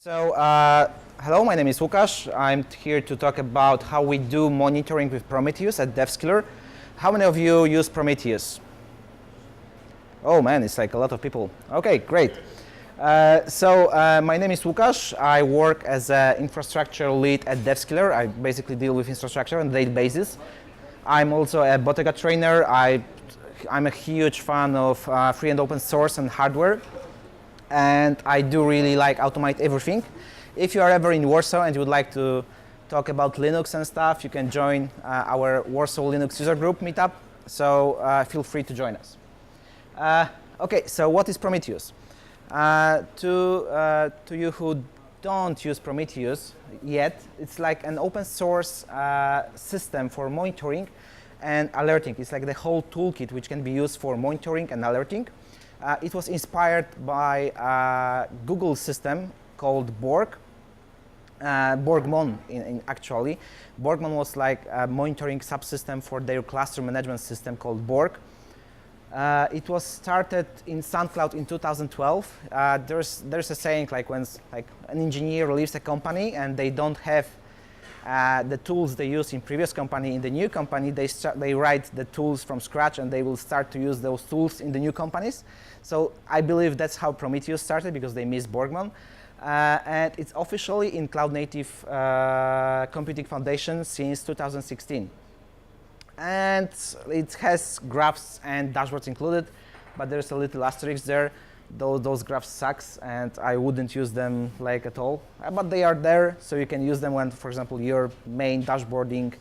So, hello, my name is Łukasz. I'm here to talk about how we do monitoring with Prometheus at Devskiller. How many of you use Prometheus? Oh man, it's like a lot of people. Okay, great. My name is Łukasz. I work as an infrastructure lead at Devskiller. I basically deal with infrastructure on a daily basis. I'm also a Bottega trainer. I'm a huge fan of free and open source and hardware. And I do really like automate everything. If you are ever in Warsaw and you would like to talk about Linux and stuff, you can join our Warsaw Linux User Group Meetup. So feel free to join us. Okay, so what is Prometheus? To you who don't use Prometheus yet, it's like an open source system for monitoring and alerting. It's like the whole toolkit which can be used for monitoring and alerting. It was inspired by a Google system called Borg. Borgmon, actually. Borgmon was like a monitoring subsystem for their cluster management system called Borg. It was started in SoundCloud in 2012. There's a saying like when an engineer leaves a company and they don't have the tools they used in previous company, in the new company, they write the tools from scratch and they will start to use those tools in the new companies. So I believe that's how Prometheus started because they missed Borgman. And it's officially in Cloud Native Computing Foundation since 2016. And it has graphs and dashboards included, but there's a little asterisk there. Those graphs sucks, and I wouldn't use them like at all. But they are there, so you can use them when, for example, your main dashboarding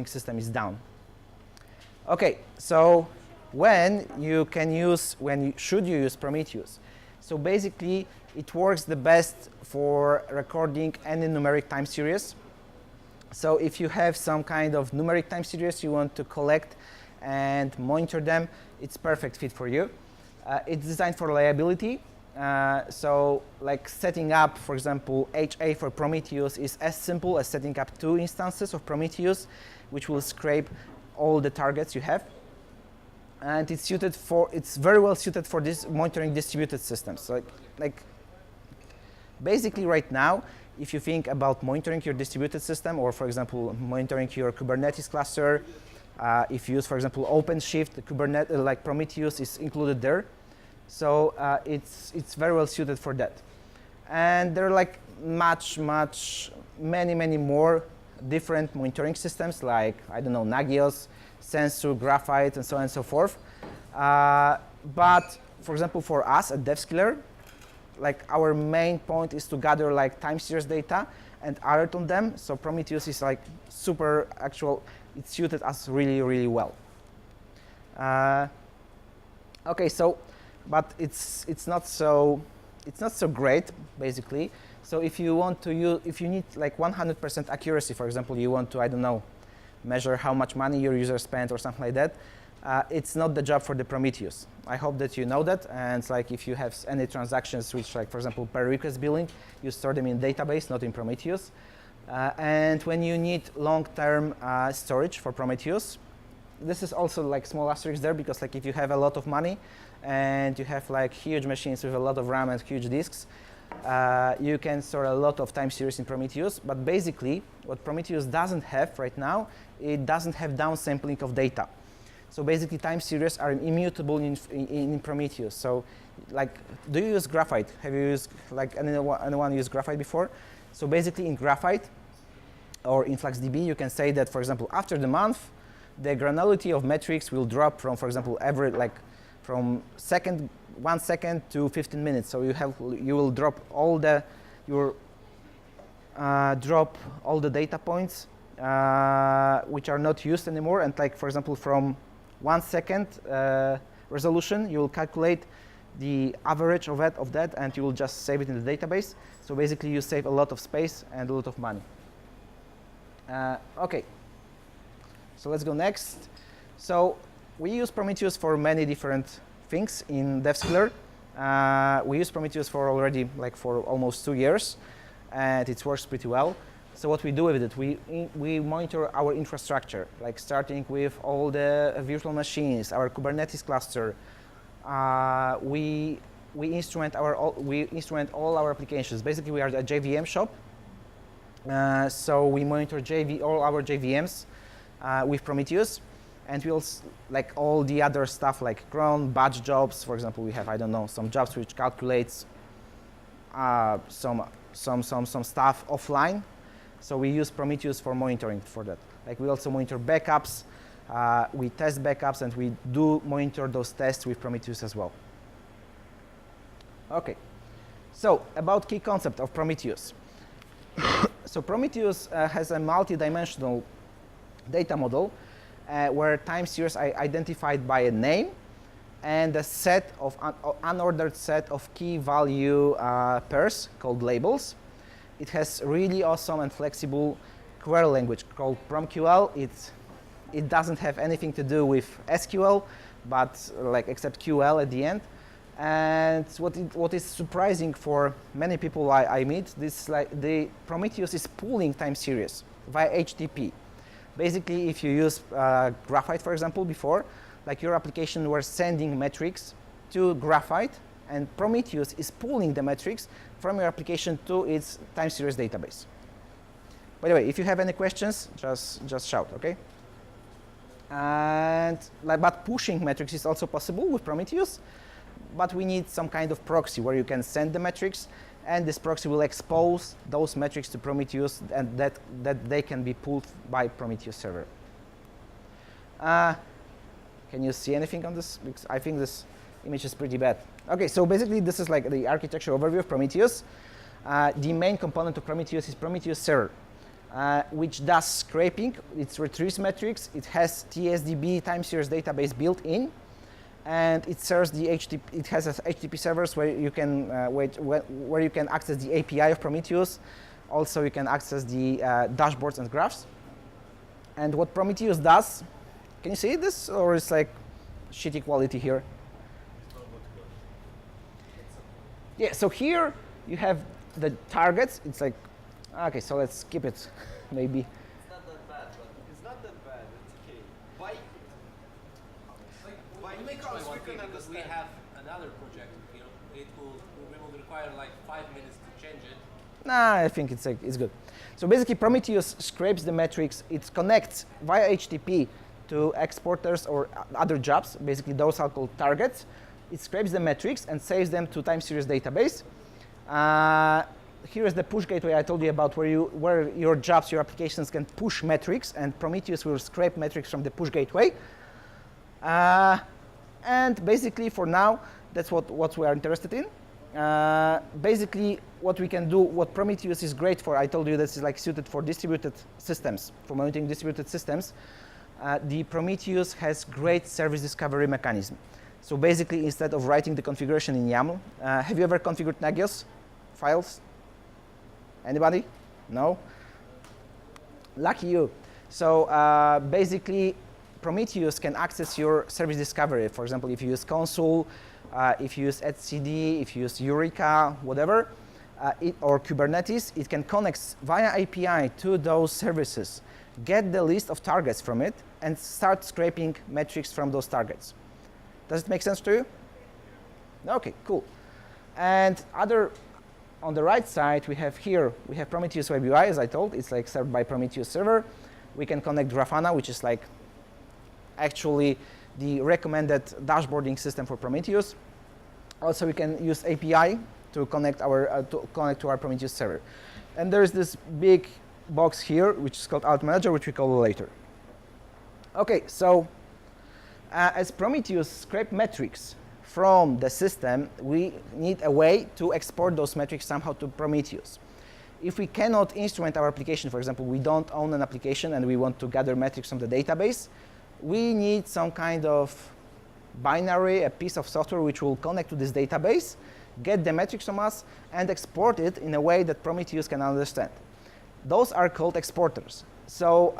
system is down. Okay, so when should you use Prometheus? So basically, it works the best for recording any numeric time series. So if you have some kind of numeric time series you want to collect and monitor them, it's perfect fit for you. It's designed for reliability. So like setting up, for example, HA for Prometheus is as simple as setting up 2 instances of Prometheus, which will scrape all the targets you have. And it's very well suited for this monitoring distributed systems. So like basically right now, if you think about monitoring your distributed system, or for example, monitoring your Kubernetes cluster, if you use, for example, OpenShift, the Kubernetes, like Prometheus is included there. So it's very well suited for that. And there are like many more different monitoring systems like, I don't know, Nagios, Sensor, Graphite, and so on and so forth. But for example, for us at Devskiller, like our main point is to gather like time series data and alert on them. So Prometheus is like super actual. It suited us really well. Okay, so but it's not so great basically. So if you need like 100% accuracy, for example, you want to, I don't know, measure how much money your user spent or something like that, it's not the job for the Prometheus. I hope that you know that. And it's like if you have any transactions which, like for example, per request billing, you store them in database, not in Prometheus. And when you need long-term storage for Prometheus, this is also like small asterisk there, because like if you have a lot of money and you have like huge machines with a lot of RAM and huge disks, you can store a lot of time series in Prometheus. But basically, what Prometheus doesn't have right now, it doesn't have downsampling of data. So basically, time series are immutable in Prometheus. So, like, do you use Graphite? Have you used, like, anyone used Graphite before? So basically, in Graphite or in FluxDB, you can say that, for example, after the month, the granularity of metrics will drop from, for example, from 1 second to 15 minutes. So you will drop all the data points which are not used anymore, and like for example from 1 second resolution, you will calculate the average of that, and you will just save it in the database. So basically, you save a lot of space and a lot of money. Okay, so let's go next. So we use Prometheus for many different things in Devskiller. We use Prometheus for almost 2 years, and it works pretty well. So what we do with it, we monitor our infrastructure, like starting with all the virtual machines, our Kubernetes cluster. We we instrument all our applications. Basically, we are a JVM shop, so we monitor all our JVMs with Prometheus, and we also like all the other stuff like cron, batch jobs. For example, we have, I don't know, some jobs which calculates some stuff offline. So we use Prometheus for monitoring for that. Like we also monitor backups, we test backups, and we do monitor those tests with Prometheus as well. Okay, so about key concept of Prometheus. So Prometheus has a multi-dimensional data model where time series are identified by a name and a set of unordered set of key value pairs called labels. It has really awesome and flexible query language called PromQL. It doesn't have anything to do with SQL, but like except QL at the end. And what is surprising for many people I meet, this like the Prometheus is pooling time series via HTTP. Basically, if you use Graphite, for example, before, like your application were sending metrics to Graphite, and Prometheus is pulling the metrics from your application to its time series database. By the way, if you have any questions, just shout, okay? And but pushing metrics is also possible with Prometheus, but we need some kind of proxy where you can send the metrics, and this proxy will expose those metrics to Prometheus, and that they can be pulled by Prometheus server. Can you see anything on this? Because I think this image is pretty bad. Okay, so basically this is like the architecture overview of Prometheus. The main component of Prometheus is Prometheus server, which does scraping. It retrieves metrics. It has TSDB time series database built in, and it serves the HTTP. It has HTTP servers where you can where you can access the API of Prometheus. Also, you can access the dashboards and graphs. And what Prometheus does, can you see this, or it's like shitty quality here? Yeah, so here you have the targets. It's like, okay, so let's skip it, maybe. It's not that bad, but it's not that bad. It's okay. Why? Like, We make our screen because we have another project. You know, we will require like 5 minutes to change it. Nah, I think it's good. So basically, Prometheus scrapes the metrics. It connects via HTTP to exporters or other jobs. Basically, those are called targets. It scrapes the metrics and saves them to time series database. Here is the push gateway I told you about, where your jobs, your applications can push metrics, and Prometheus will scrape metrics from the push gateway. And basically, for now, that's what we are interested in. Basically, what we can do, what Prometheus is great for, I told you this is like suited for distributed systems, for monitoring distributed systems. The Prometheus has great service discovery mechanism. So basically, instead of writing the configuration in YAML, have you ever configured Nagios files? Anybody? No? Lucky you. So basically, Prometheus can access your service discovery. For example, if you use console, if you use etcd, if you use Eureka, whatever, or Kubernetes, it can connect via API to those services, get the list of targets from it, and start scraping metrics from those targets. Does it make sense to you? Okay, cool. And on the right side, we have Prometheus Web UI, as I told. It's like served by Prometheus server. We can connect Grafana, which is like actually the recommended dashboarding system for Prometheus. Also, we can use API to connect to our Prometheus server. And there's this big box here, which is called Alt Manager, which we cover later. Okay, so as Prometheus scrape metrics from the system, we need a way to export those metrics somehow to Prometheus. If we cannot instrument our application, for example, we don't own an application and we want to gather metrics from the database, we need some kind of binary, a piece of software which will connect to this database, get the metrics from us, and export it in a way that Prometheus can understand. Those are called exporters. So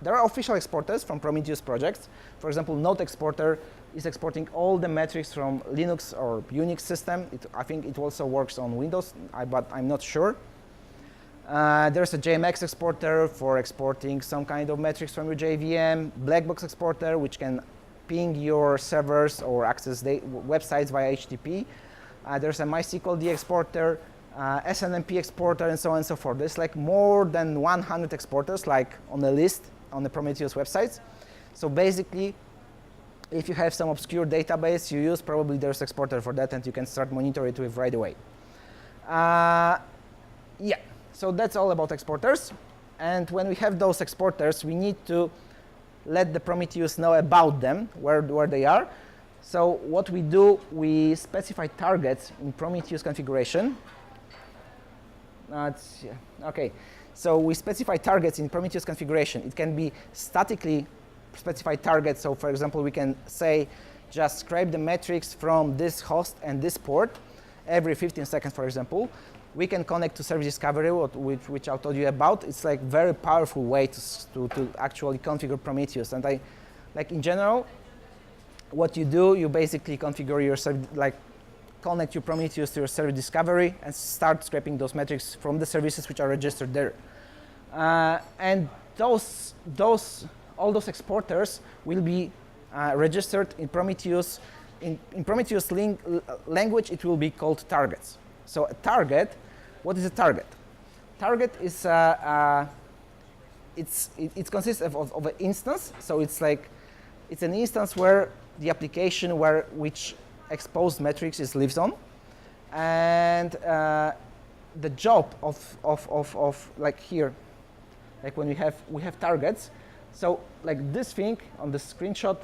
there are official exporters from Prometheus projects. For example, Node Exporter is exporting all the metrics from Linux or Unix system. I think it also works on Windows, but I'm not sure. There's a JMX exporter for exporting some kind of metrics from your JVM, Blackbox exporter, which can ping your servers or access websites via HTTP. There's a MySQL exporter, SNMP exporter, and so on and so forth. There's like more than 100 exporters like on the list on the Prometheus websites. So basically, if you have some obscure database you use, probably there's exporter for that, and you can start monitor it with right away. Yeah, so that's all about exporters. And when we have those exporters, we need to let the Prometheus know about them, where they are. So what we do, we specify targets in Prometheus configuration. Okay, so we specify targets in Prometheus configuration. It can be statically specified targets. So for example, we can say, just scrape the metrics from this host and this port every 15 seconds, for example. We can connect to service discovery, which I told you about. It's like very powerful way to actually configure Prometheus. And like in general, what you do, you basically configure your connect your Prometheus to your service discovery and start scraping those metrics from the services which are registered there. And all those exporters will be registered in Prometheus. In Prometheus language, it will be called targets. So a target, what is a target? Target is it consists of an instance. So it's an instance where the application which exposed metrics lives on, and the job of like here, like when we have targets. So like this thing on the screenshot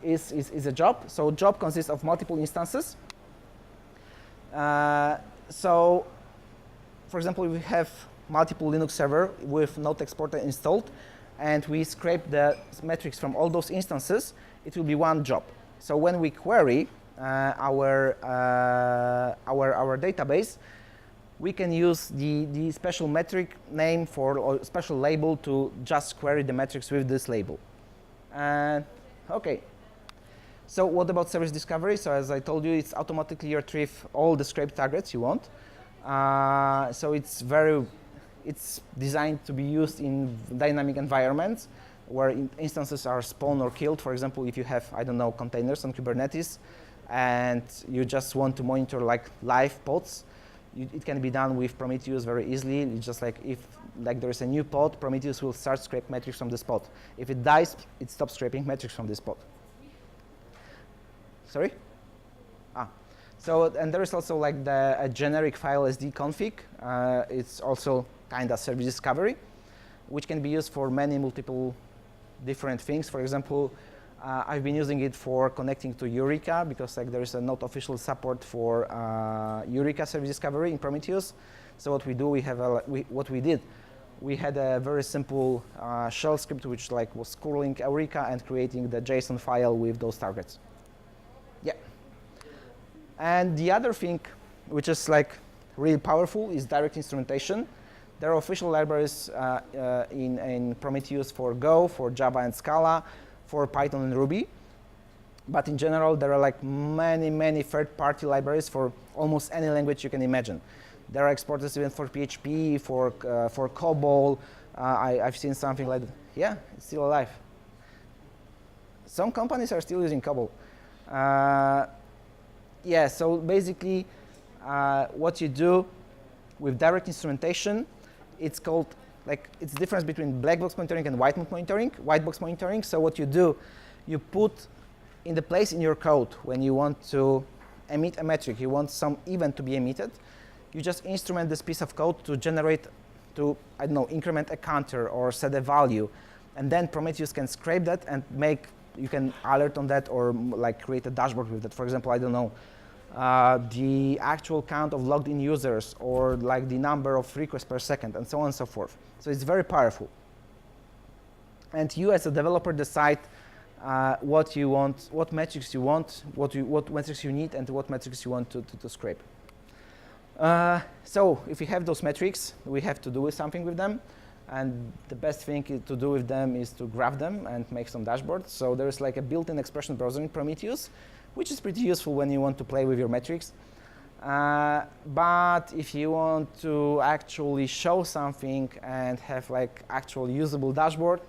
is a job. So job consists of multiple instances. So for example, we have multiple Linux server with Node exporter installed, and we scrape the metrics from all those instances. It will be one job. So when we query our database, we can use the special metric name or special label to just query the metrics with this label. Okay. So what about service discovery? So as I told you, it's automatically retrieve all the scraped targets you want. So it's designed to be used in dynamic environments where instances are spawned or killed. For example, if you have, I don't know, containers on Kubernetes and you just want to monitor like live pods, it can be done with Prometheus very easily. It's just like if there is a new pod, Prometheus will start scrape metrics from this pod. If it dies, it stops scraping metrics from this pod. Sorry? So, and there is also like a generic file SD config. It's also kind of service discovery, which can be used for multiple different things. For example, I've been using it for connecting to Eureka because like there is not official support for Eureka service discovery in Prometheus. So what we do, we had a very simple shell script which like was curling Eureka and creating the JSON file with those targets. Yeah. And the other thing, which is like really powerful, is direct instrumentation. There are official libraries in Prometheus for Go, for Java and Scala, for Python and Ruby. But in general, there are like many third-party libraries for almost any language you can imagine. There are exporters even for PHP, for COBOL. I've seen something like that. Yeah, it's still alive. Some companies are still using COBOL. Yeah, so basically what you do with direct instrumentation, it's called, like, it's the difference between black box monitoring and white box monitoring. So what you do, you put in the place in your code when you want to emit a metric, you want some event to be emitted, you just instrument this piece of code to generate, I don't know, increment a counter or set a value. And then Prometheus can scrape that and you can alert on that or like create a dashboard with that. For example, I don't know, the actual count of logged in users or like the number of requests per second and so on and so forth. So it's very powerful. And you as a developer decide what you want, what metrics you want, what metrics you need, and what metrics you want to scrape. So if we have those metrics, we have to do something with them. And the best thing to do with them is to graph them and make some dashboards. So there's like a built-in expression browser in Prometheus, which is pretty useful when you want to play with your metrics. But if you want to actually show something and have like actual usable dashboard,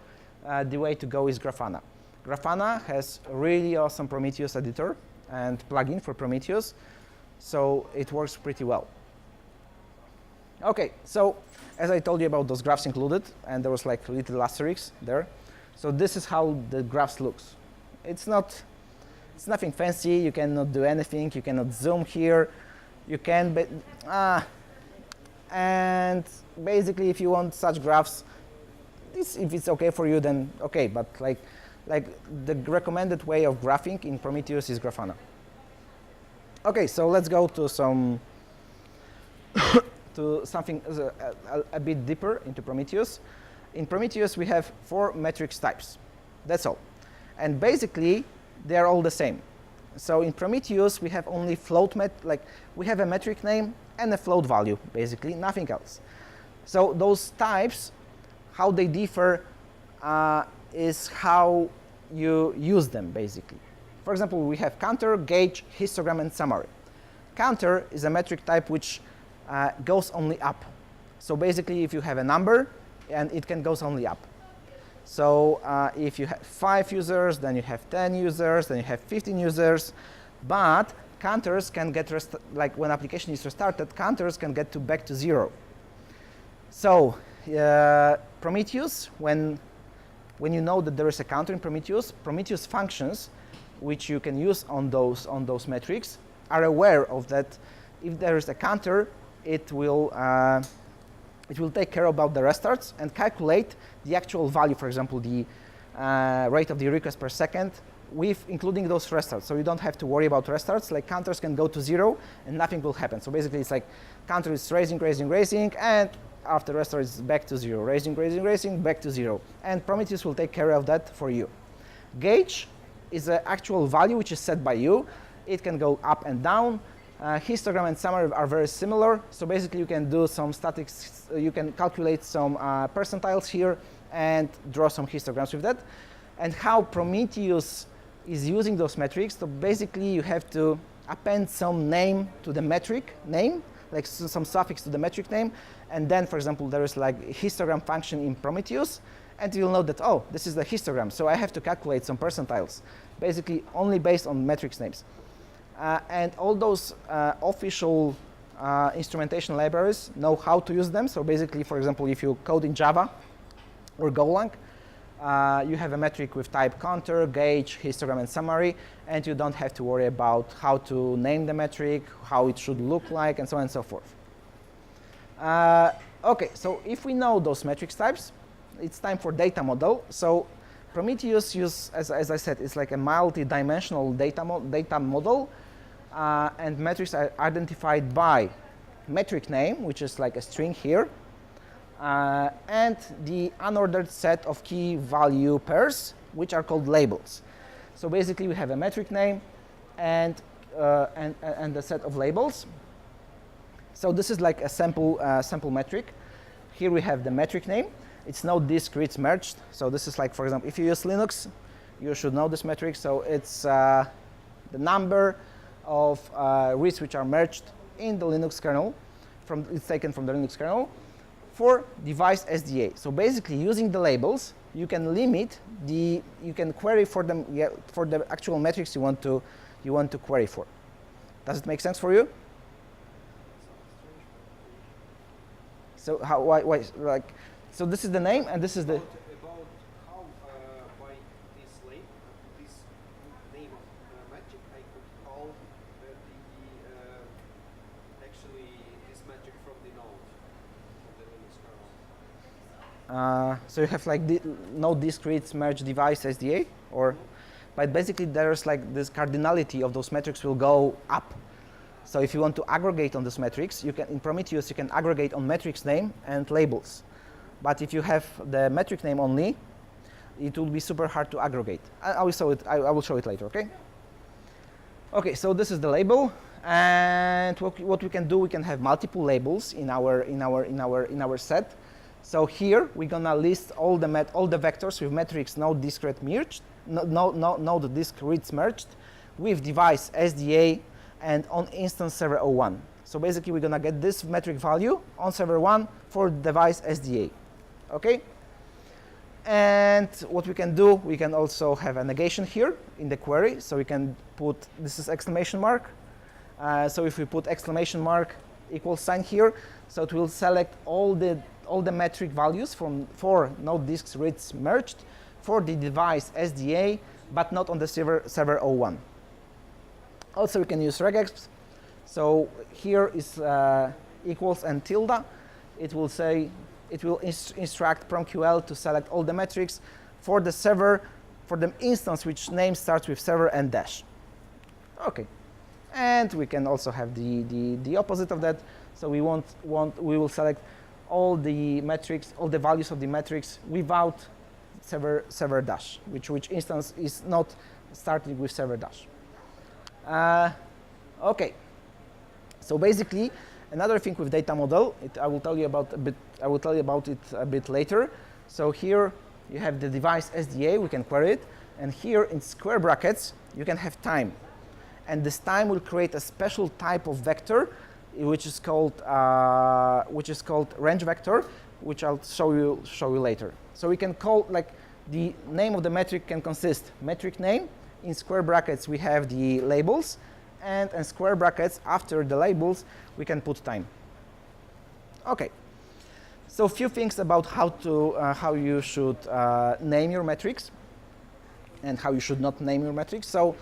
the way to go is Grafana. Grafana has a really awesome Prometheus editor and plugin for Prometheus, so it works pretty well. Okay, so as I told you about those graphs included, and there was like little asterisks there. So this is how the graphs looks. It's nothing fancy. You cannot do anything. You cannot zoom here. You can, and basically, if you want such graphs, if it's okay for you, then okay. But like the recommended way of graphing in Prometheus is Grafana. Okay, so let's go to some to something a bit deeper into Prometheus. In Prometheus, we have 4 metrics types. That's all, and basically they are all the same. So in Prometheus, we have only float we have a metric name and a float value, basically, nothing else. So those types, how they differ is how you use them, basically. For example, we have counter, gauge, histogram, and summary. Counter is a metric type which goes only up. So basically, if you have a number, and it can goes only up. So if you have 5 users, then you have 10 users, then you have 15 users. But counters can get, like when application is restarted, counters can get back to 0. So Prometheus, when you know that there is a counter in Prometheus functions, which you can use on those metrics, are aware of that. If there is a counter, it will take care about the restarts and calculate the actual value, for example, the rate of the request per second, with including those restarts. So you don't have to worry about restarts. Like counters can go to 0 and nothing will happen. So basically, it's like counter is raising, and after restart it's back to 0, raising, back to 0. And Prometheus will take care of that for you. Gauge is an actual value which is set by you. It can go up and down. Histogram and summary are very similar. So basically, you can do some statics. You can calculate some percentiles here and draw some histograms with that. And how Prometheus is using those metrics. So basically, you have to append some name to the metric name, like some suffix to the metric name. And then, for example, there is like a histogram function in Prometheus. And you'll know that, oh, this is the histogram. So I have to calculate some percentiles, basically only based on metrics names. And all those official instrumentation libraries know how to use them. So basically, for example, if you code in Java or Golang, you have a metric with type counter, gauge, histogram, and summary, and you don't have to worry about how to name the metric, how it should look like, and so on and so forth. Okay, so if we know those metrics types, it's time for data model. So Prometheus as I said, is like a multi-dimensional data model, and metrics are identified by metric name, which is like a string here, and the unordered set of key value pairs, which are called labels. So basically, we have a metric name and a set of labels. So this is like a sample metric. Here we have the metric name. It's no discrete merged. So this is like, for example, if you use Linux, you should know this metric. So it's the number of reads which are merged in the Linux kernel. It's taken from the Linux kernel for device SDA. So basically, using the labels, you can limit you can query for them for the actual metrics you want to query for. Does it make sense for you? So why like? So this is the name, and this is the. About how by this name of magic I could call actually this magic from the node of the Linux kernel. So you have like no discrete merge device SDA, or, but basically there's like this cardinality of those metrics will go up. So if you want to aggregate on those metrics, you can in Prometheus you can aggregate on metrics name and labels. But if you have the metric name only, it will be super hard to aggregate. I will show it later. Okay. Okay. So this is the label, and what we can do, we can have multiple labels in our set. So here we're gonna list all the vectors with metrics no discrete merged, no discrete merged, with device SDA and on instance server 01. So basically, we're gonna get this metric value on server 1 for device SDA. Okay. And what we can do, we can also have a negation here in the query. So we can put, this is exclamation mark. So if we put exclamation mark equals sign here, so it will select all the metric values for node disks reads merged for the device SDA, but not on the server 01. Also, we can use regex. So here is equals and tilde. It will say, it will instruct PromQL to select all the metrics for the server, for the instance which name starts with server and dash. Okay. And we can also have the opposite of that. So we will select all the metrics, all the values of the metrics without server dash, which instance is not starting with server dash. Okay. So basically, another thing with data model, I will tell you about it a bit later. So here you have the device SDA, we can query it, and here in square brackets you can have time, and this time will create a special type of vector, which is called range vector, which I'll show you later. So we can call, like, the name of the metric can consist metric name. In square brackets we have the labels, and in square brackets after the labels we can put time. Okay. So a few things about how you should name your metrics and how you should not name your metrics. So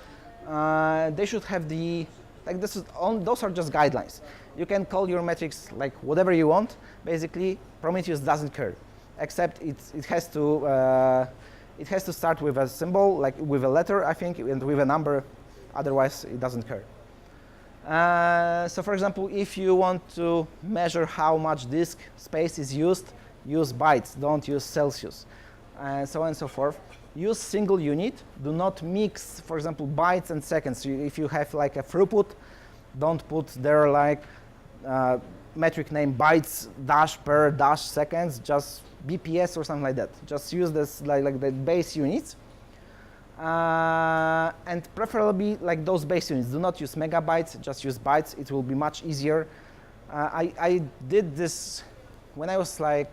they should have those are just guidelines. You can call your metrics like whatever you want. Basically, Prometheus doesn't care, except it has to start with a symbol, like with a letter, I think, and with a number. Otherwise, it doesn't care. So for example, if you want to measure how much disk space is used, use bytes, don't use Celsius, and so on and so forth. Use single unit. Do not mix, for example, bytes and seconds. If you have like a throughput, don't put there like metric name bytes dash per dash seconds, just BPS or something like that. Just use this like the base units. And preferably like those base units. Do not use megabytes, just use bytes. It will be much easier. I did this when I was like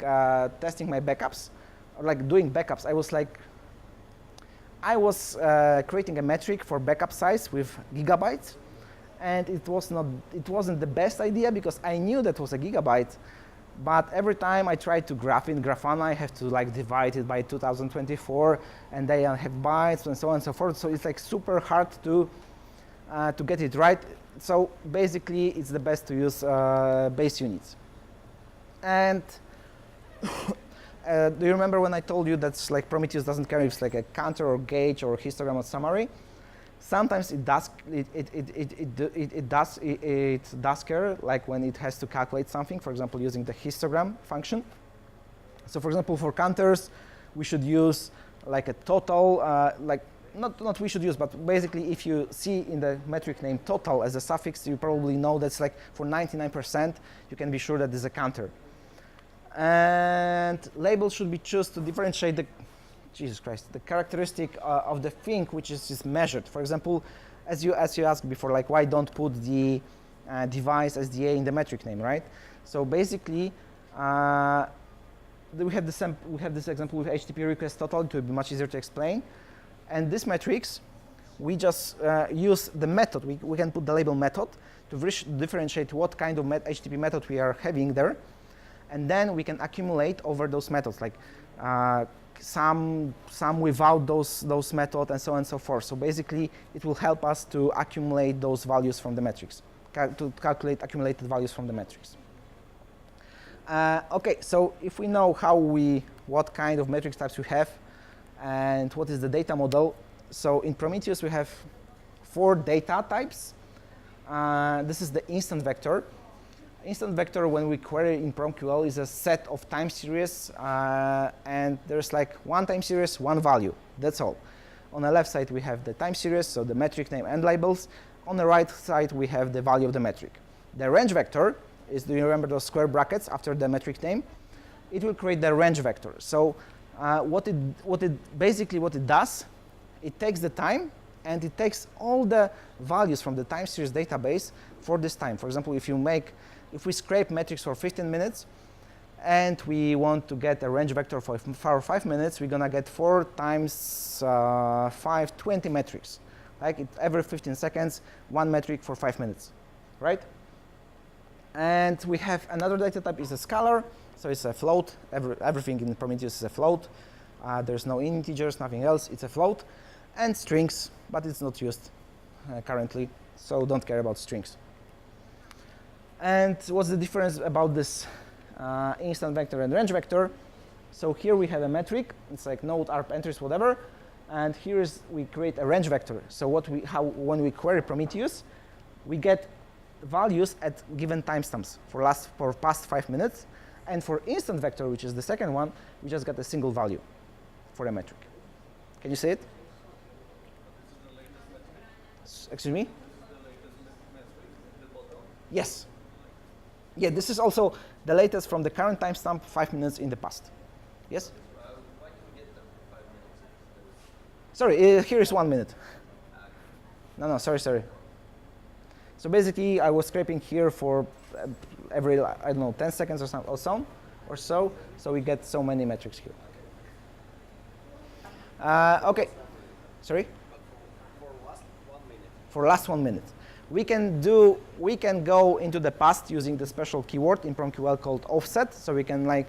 testing my backups, or like doing backups. I was creating a metric for backup size with gigabytes, and it wasn't the best idea because I knew that was a gigabyte. But every time I try to graph in Grafana, I have to like divide it by 2024, and they have bytes and so on and so forth. So it's like super hard to get it right. So basically, it's the best to use base units. And do you remember when I told you that like Prometheus doesn't care if it's like a counter or gauge or histogram or summary? Sometimes it does care, like when it has to calculate something, for example, using the histogram function. So for example, for counters, we should use like a total, like not we should use, but basically if you see in the metric name total as a suffix, you probably know that's like for 99%, you can be sure that there's a counter. And labels should be chosen to differentiate the the characteristic of the thing which is measured. For example, as you asked before, like why don't put the device SDA in the metric name, right? So basically, we have this example with HTTP request total. It will be much easier to explain. And this metrics, we just use the method. We can put the label method to differentiate what kind of HTTP method we are having there, and then we can accumulate over those methods, like some without those methods and so on and so forth. So basically, it will help us to accumulate those values from the metrics, to calculate accumulated values from the metrics. Okay, so if we know what kind of metrics types we have and what is the data model, so in Prometheus we have 4 data types. This is the instant vector. Instant vector, when we query in PromQL, is a set of time series, and there's like one time series, one value. That's all. On the left side, we have the time series, so the metric name and labels. On the right side, we have the value of the metric. The range vector is, do you remember those square brackets after the metric name? It will create the range vector. So what it does, it takes the time and it takes all the values from the time series database for this time. For example, if we scrape metrics for 15 minutes, and we want to get a range vector for 5 minutes, we're going to get 4 times 5, 20 metrics. Like every 15 seconds, 1 metric for 5 minutes, right? And we have another data type is a scalar, so it's a float. Everything in Prometheus is a float. There's no integers, nothing else. It's a float. And strings, but it's not used currently, so don't care about strings. And what's the difference about this instant vector and range vector? So here we have a metric. It's like node, arp, entries, whatever. And here is we create a range vector. So when we query Prometheus, we get values at given timestamps for past 5 minutes. And for instant vector, which is the second one, we just get a single value for a metric. Can you see it? Excuse me? Yes. Yeah, this is also the latest from the current timestamp 5 minutes in the past. Yes? Why can we get them for 5 minutes? Sorry, here is 1 minute. No, sorry. So basically, I was scraping here for every, I don't know, 10 seconds or so, so we get so many metrics here. Okay. Sorry? For last 1 minute. We can go into the past using the special keyword in PromQL called offset. So we can like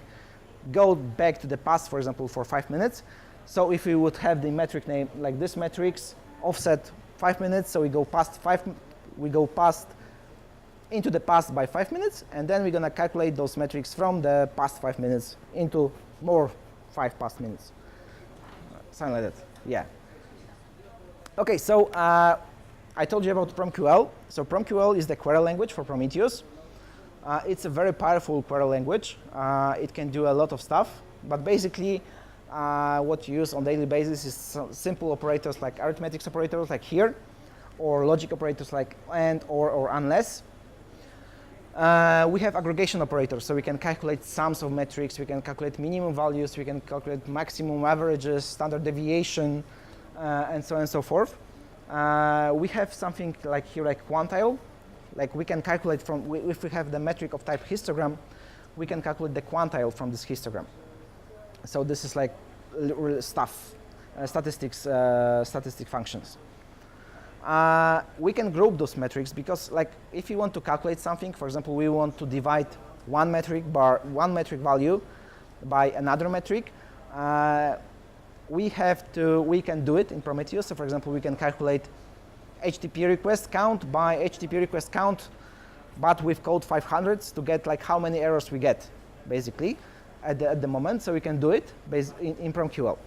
go back to the past, for example, for 5 minutes. So if we would have the metric name like this metrics, offset 5 minutes, so we go past into the past by 5 minutes, and then we're gonna calculate those metrics from the past 5 minutes into more 5 past minutes. Something like that. Yeah. Okay, so I told you about PromQL. So PromQL is the query language for Prometheus. It's a very powerful query language. It can do a lot of stuff, but basically what you use on a daily basis is simple operators like arithmetic operators like here, or logic operators like and, or unless. We have aggregation operators, so we can calculate sums of metrics, we can calculate minimum values, we can calculate maximum averages, standard deviation, and so on and so forth. We have something like here, like quantile. Like we can calculate from, if we have the metric of type histogram, we can calculate the quantile from this histogram. So this is like stuff, statistic functions. We can group those metrics because, like, if you want to calculate something, for example, we want to divide one metric value by another metric. We can do it in Prometheus. So, for example, we can calculate HTTP request count by HTTP request count, but with code 500s to get like how many errors we get, basically, at the moment. So we can do it based in PromQL.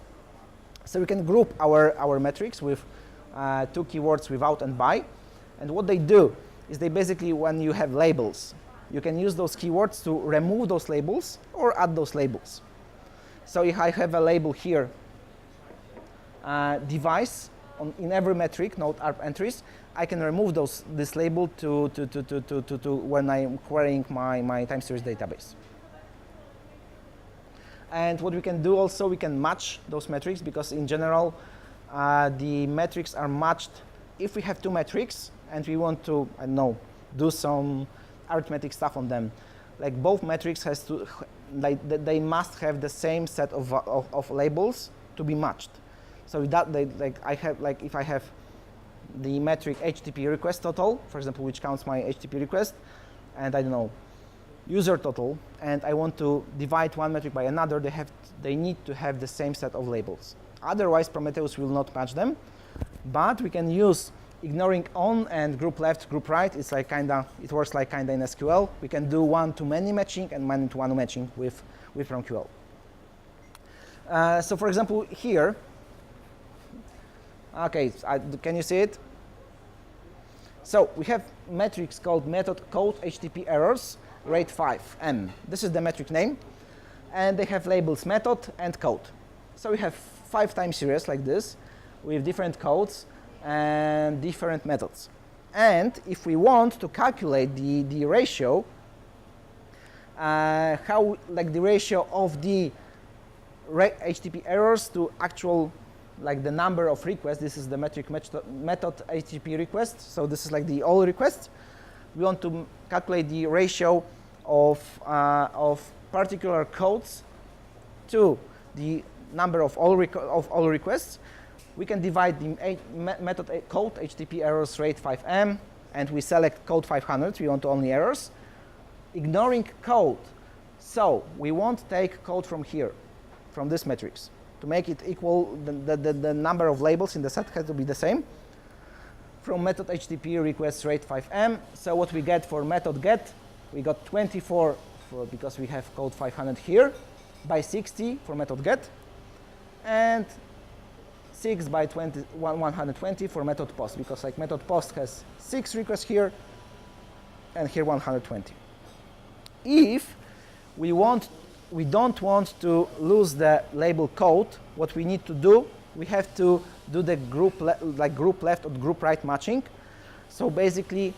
So we can group our metrics with 2 keywords without and by. And what they do is they basically, when you have labels, you can use those keywords to remove those labels or add those labels. So if I have a label here, device, in every metric, node arp entries, I can remove this label to when I'm querying my time series database. And what we can do also, we can match those metrics, because in general, the metrics are matched. If we have 2 metrics and we want to, I don't know, do some arithmetic stuff on them, like both metrics they must have the same set of labels to be matched. So that if I have the metric HTTP request total, for example, which counts my HTTP request, and I don't know, user total, and I want to divide one metric by another, they need to have the same set of labels. Otherwise, Prometheus will not match them. But we can use ignoring on and group left, group right. It's like it works like kinda in SQL. We can do one-to-many matching and many-to-one matching with PromQL. So for example, here, okay, can you see it? So we have metrics called method code HTTP errors rate 5 This is the metric name, and they have labels method and code. So we have 5 time series like this with different codes and different methods. And if we want to calculate the ratio, the ratio of the HTTP errors to actual, like the number of requests, this is the metric method HTTP request. So this is like the all requests. We want to calculate the ratio of particular codes to the number of all requests. We can divide the method code HTTP errors rate 5m, and we select code 500. We want only errors, ignoring code. So we won't take code from here, from this matrix. To make it equal, the number of labels in the set has to be the same. From method HTTP request rate 5m. So what we get for method get, we got 24 because we have code 500 here, by 60 for method get, and 6 by 120 for method post, because like method post has 6 requests here, and here 120. If we don't want to lose the label code, what we need to do, we have to do the group left or group right matching. So basically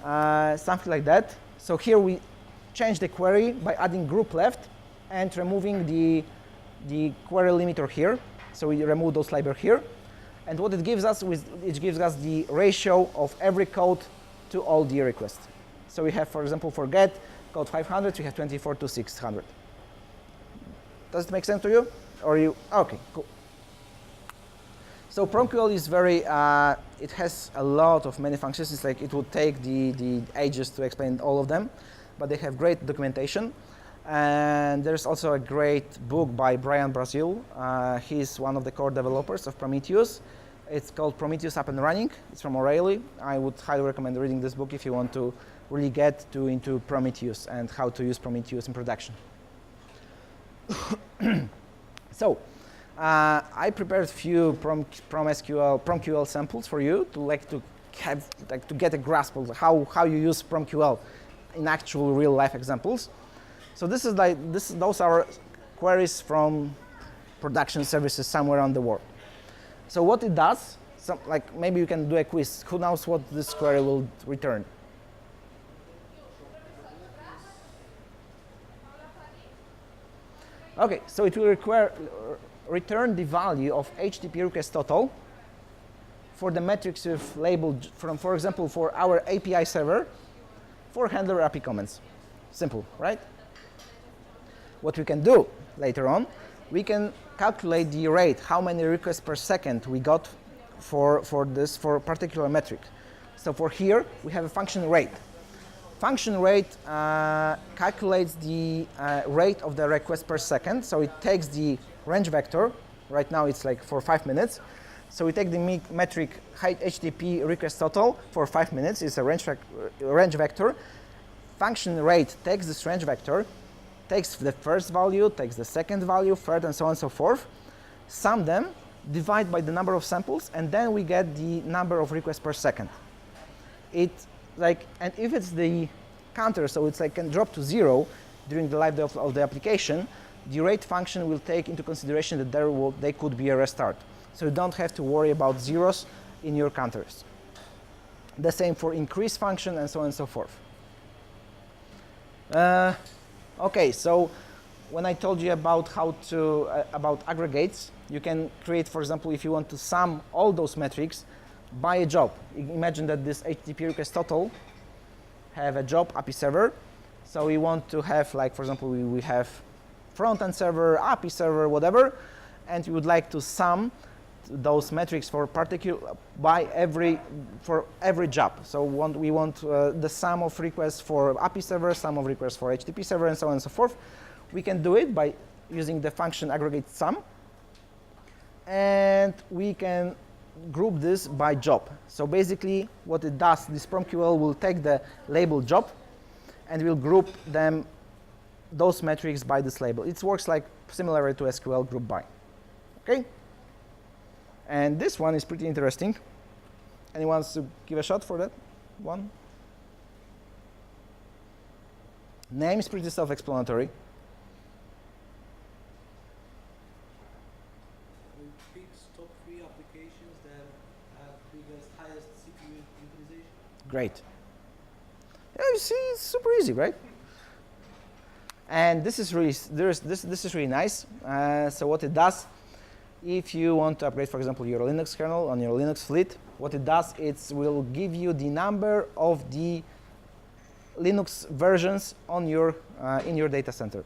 something like that. So here we change the query by adding group left and removing the query limiter here. So we remove those labels here. And what it gives us it gives us the ratio of every code to all the requests. So we have, for example, for get code 500, we have 24 to 600. Does it make sense to you? Or you? Okay, cool. So PromQL is very, it has a lot of many functions. It's like it would take the ages to explain all of them, but they have great documentation. And there's also a great book by Brian Brazil. He's one of the core developers of Prometheus. It's called Prometheus Up and Running. It's from O'Reilly. I would highly recommend reading this book if you want to really get into Prometheus and how to use Prometheus in production. So I prepared a few PromQL samples for you to get a grasp of how you use PromQL in actual real life examples. So those are queries from production services somewhere around the world. So what it does, maybe you can do a quiz. Who knows what this query will return? Okay, so it will return the value of HTTP request total for the metrics we've labeled from, for example, for our API server for handler API comments. Simple, right? What we can do later on, we can calculate the rate, how many requests per second we got for a particular metric. So for here, we have a function rate. Function rate calculates the rate of the request per second. So it takes the range vector. Right now it's like for 5 minutes. So we take the metric HTTP request total for 5 minutes. It's a range vector. Function rate takes this range vector, takes the first value, takes the second value, third, and so on and so forth. Sum them, divide by the number of samples, and then we get the number of requests per second. And if it's the counter, so it's like can drop to 0 during the life of the application, the rate function will take into consideration that there could be a restart. So you don't have to worry about zeros in your counters. The same for increase function and so on and so forth. Okay, so when I told you about about aggregates, you can create, for example, if you want to sum all those metrics by a job. Imagine that this HTTP request total have a job API server. So we want to have, like, for example, we have front-end server, API server, whatever, and we would like to sum those metrics for every job. So we want the sum of requests for API server, sum of requests for HTTP server, and so on and so forth. We can do it by using the function aggregate sum, and we can group this by job. So basically what it does, this PromQL will take the label job and will group those metrics by this label. It works like similar to SQL group by. Okay? And this one is pretty interesting. Anyone wants to give a shot for that one? Name is pretty self-explanatory. Top 3 applications that have highest CPU utilization. Great. Yeah, you see, it's super easy, right? And this is really this is really nice. So what it does, if you want to upgrade, for example, your Linux kernel on your Linux fleet, what it does, it will give you the number of the Linux versions on your in your data center.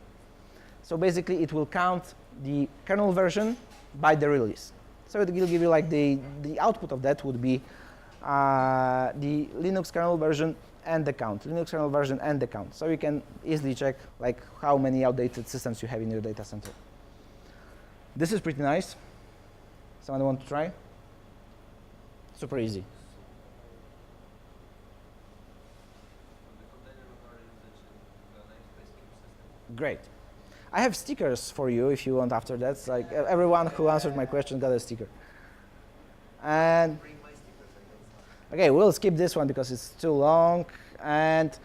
So basically, it will count the kernel version by the release. So it will give you like the output of that would be the Linux kernel version and the count, Linux kernel version and the count. So you can easily check like how many outdated systems you have in your data center. This is pretty nice. Someone want to try? Super easy. Great. I have stickers for you if you want after that. It's like everyone who answered my question got a sticker. And okay, we'll skip this one because it's too long. And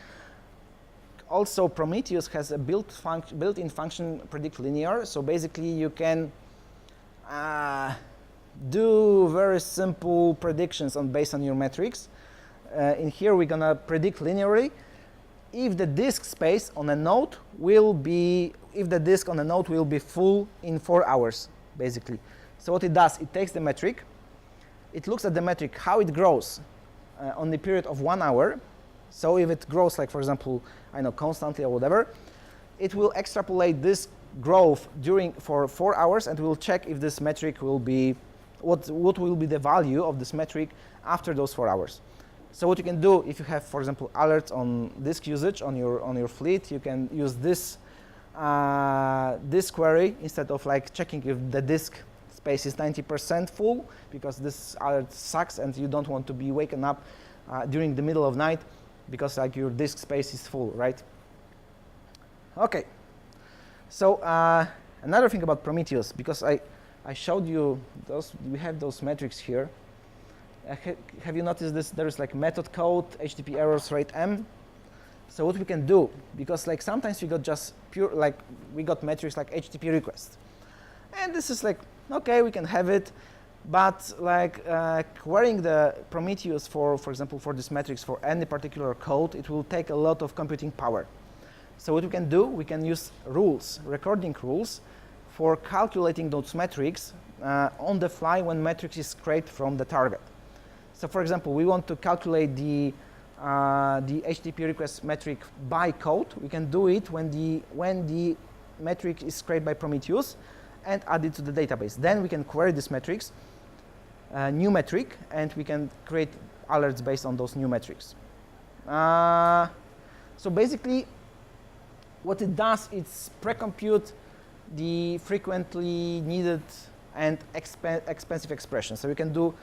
also Prometheus has a built-in function predict linear. So basically you can do very simple predictions based on your metrics. In here we're gonna predict linearly if the disk space on a node will be full in 4 hours, basically. So what it does, it takes the metric, it looks at the metric, how it grows on the period of 1 hour. So if it grows, like for example, I know constantly or whatever, it will extrapolate this growth for 4 hours and will check if this metric will be, what will be the value of this metric after those 4 hours. So what you can do if you have, for example, alerts on disk usage on your fleet, you can use this query instead of like checking if the disk space is 90% full, because this alert sucks and you don't want to be waken up during the middle of night because like your disk space is full, right? Okay. So another thing about Prometheus, because I showed you those, we have those metrics here. Have you noticed this? There is like method code, HTTP errors rate M. So what we can do, because like sometimes we got just pure, like we got metrics like HTTP request. And this is like, okay, we can have it, but like querying the Prometheus for example, for this metrics for any particular code, it will take a lot of computing power. So what we can do, we can use rules, recording rules, for calculating those metrics on the fly when metrics is scraped from the target. So for example, we want to calculate the HTTP request metric by code. We can do it when the metric is scraped by Prometheus and add it to the database. Then we can query this metrics, new metric, and we can create alerts based on those new metrics. So basically, what it does is pre-compute the frequently needed and expensive expressions. So you can do,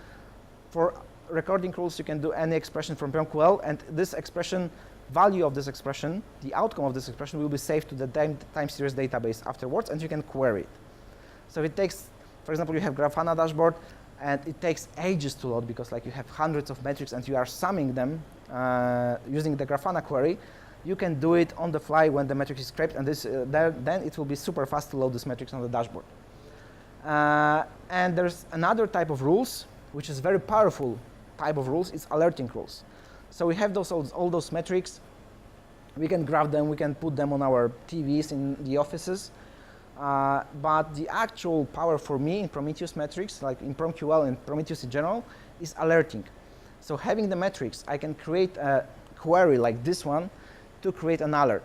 for recording rules, you can do any expression from PromQL, and this expression, value of this expression, the outcome of this expression will be saved to the time series database afterwards, and you can query it. So it takes, for example, you have Grafana dashboard, and it takes ages to load because like you have hundreds of metrics and you are summing them using the Grafana query. You can do it on the fly when the metric is scraped, and this, then it will be super fast to load these metrics on the dashboard. And there's another type of rules, which is very powerful type of rules, is alerting rules. So we have all those metrics. We can grab them, we can put them on our TVs in the offices. But the actual power for me in Prometheus metrics, like in PromQL and Prometheus in general, is alerting. So having the metrics, I can create a query like this one to create an alert.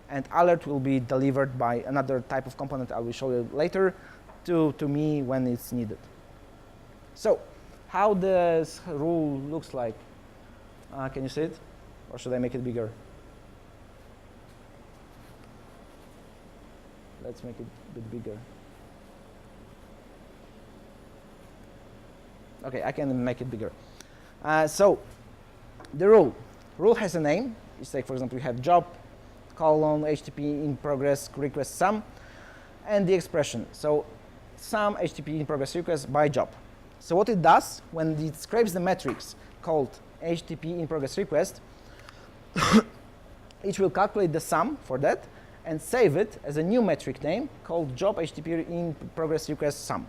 And alert will be delivered by another type of component I will show you later to me when it's needed. So how this rule looks like, can you see it? Or should I make it bigger? Let's make it a bit bigger. Okay, I can make it bigger. So the rule has a name. It's like, for example, you have job, colon, HTTP in progress request sum, and the expression. So sum HTTP in progress request by job. So what it does, when it scrapes the metrics called HTTP in progress request, it will calculate the sum for that and save it as a new metric name called job HTTP in progress request sum.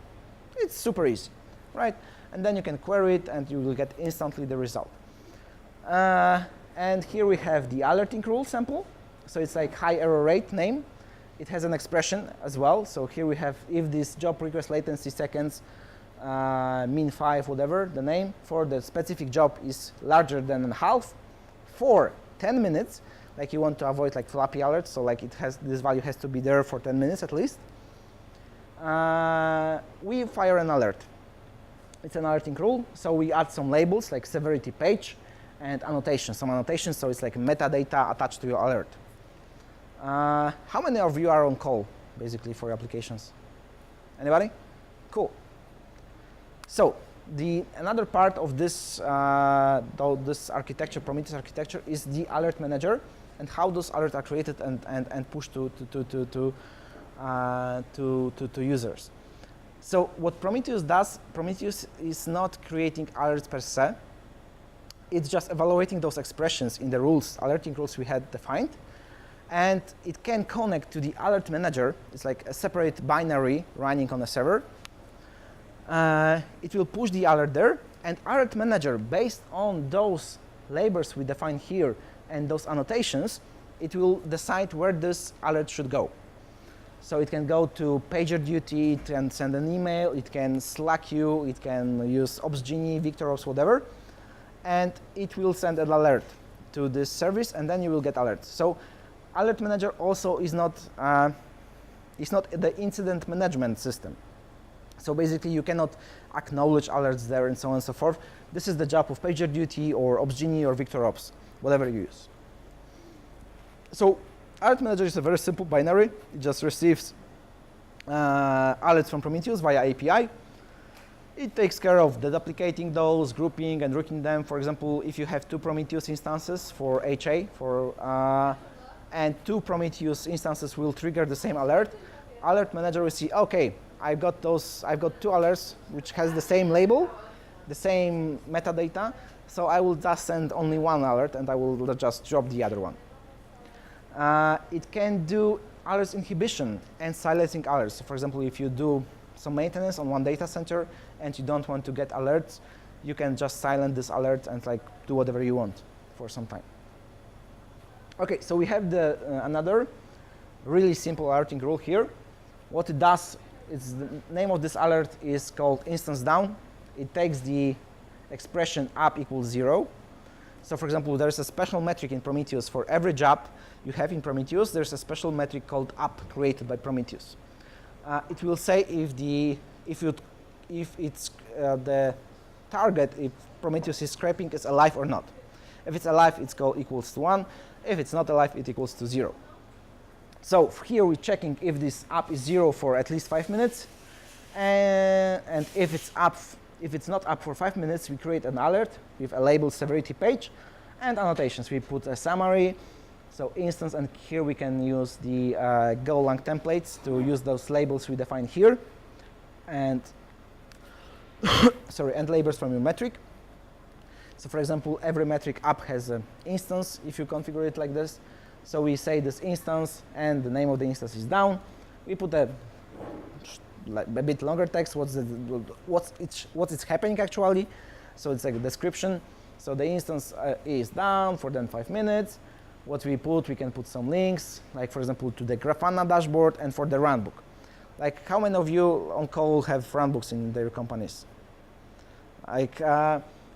It's super easy, right? And then you can query it and you will get instantly the result. And here we have the alerting rule sample. So it's like high error rate name. It has an expression as well. So here we have if this job request latency seconds, min 5, whatever the name for the specific job is larger than half, for 10 minutes, like you want to avoid like floppy alerts, so like this value has to be there for 10 minutes at least, we fire an alert. It's an alerting rule, so we add some labels like severity page and annotations, some annotations, so it's like metadata attached to your alert. How many of you are on call, basically, for your applications? Anybody? Cool. So another part of this this architecture, Prometheus architecture, is the alert manager and how those alerts are created and pushed to users. So what Prometheus does, Prometheus is not creating alerts per se. It's just evaluating those expressions in the rules, alerting rules we had defined. And it can connect to the alert manager. It's like a separate binary running on a server. It will push the alert there. And alert manager, based on those labels we define here and those annotations, it will decide where this alert should go. So it can go to PagerDuty, it can send an email, it can Slack you, it can use OpsGenie, VictorOps, whatever. And it will send an alert to this service, and then you will get alerts. So alert manager also is not the incident management system. So basically, you cannot acknowledge alerts there and so on and so forth. This is the job of PagerDuty or OpsGenie or VictorOps, whatever you use. So alert manager is a very simple binary. It just receives alerts from Prometheus via API. It takes care of deduplicating those, grouping, and routing them. For example, if you have 2 Prometheus instances for HA, and 2 Prometheus instances will trigger the same alert, alert manager will see, okay, I've got 2 alerts which has the same label, the same metadata, so I will just send only 1 alert and I will just drop the other one. It can do alerts inhibition and silencing alerts. So for example, if you do some maintenance on one data center and you don't want to get alerts, you can just silence this alert and like do whatever you want for some time. Okay, so we have another really simple alerting rule here. What it does is the name of this alert is called instance down. It takes the expression up equals 0. So for example, there's a special metric in Prometheus for every job you have in Prometheus. There's a special metric called up created by Prometheus. It will say if it's the target, if Prometheus is scraping, is alive or not. If it's alive, it's equals to 1. If it's not alive, it equals to 0. So here we're checking if this up is 0 for at least 5 minutes, and if it's not up for 5 minutes, we create an alert with a label severity page and annotations. We put a summary, so instance, and here we can use the Golang templates to use those labels we define here, and and labels from your metric. So for example, every metric up has an instance if you configure it like this. So we say this instance and the name of the instance is down. We put a bit longer text, what's happening actually. So it's like a description. So the instance is down for then 5 minutes. What we can put some links, like for example to the Grafana dashboard and for the runbook. Like how many of you on call have runbooks in their companies? Like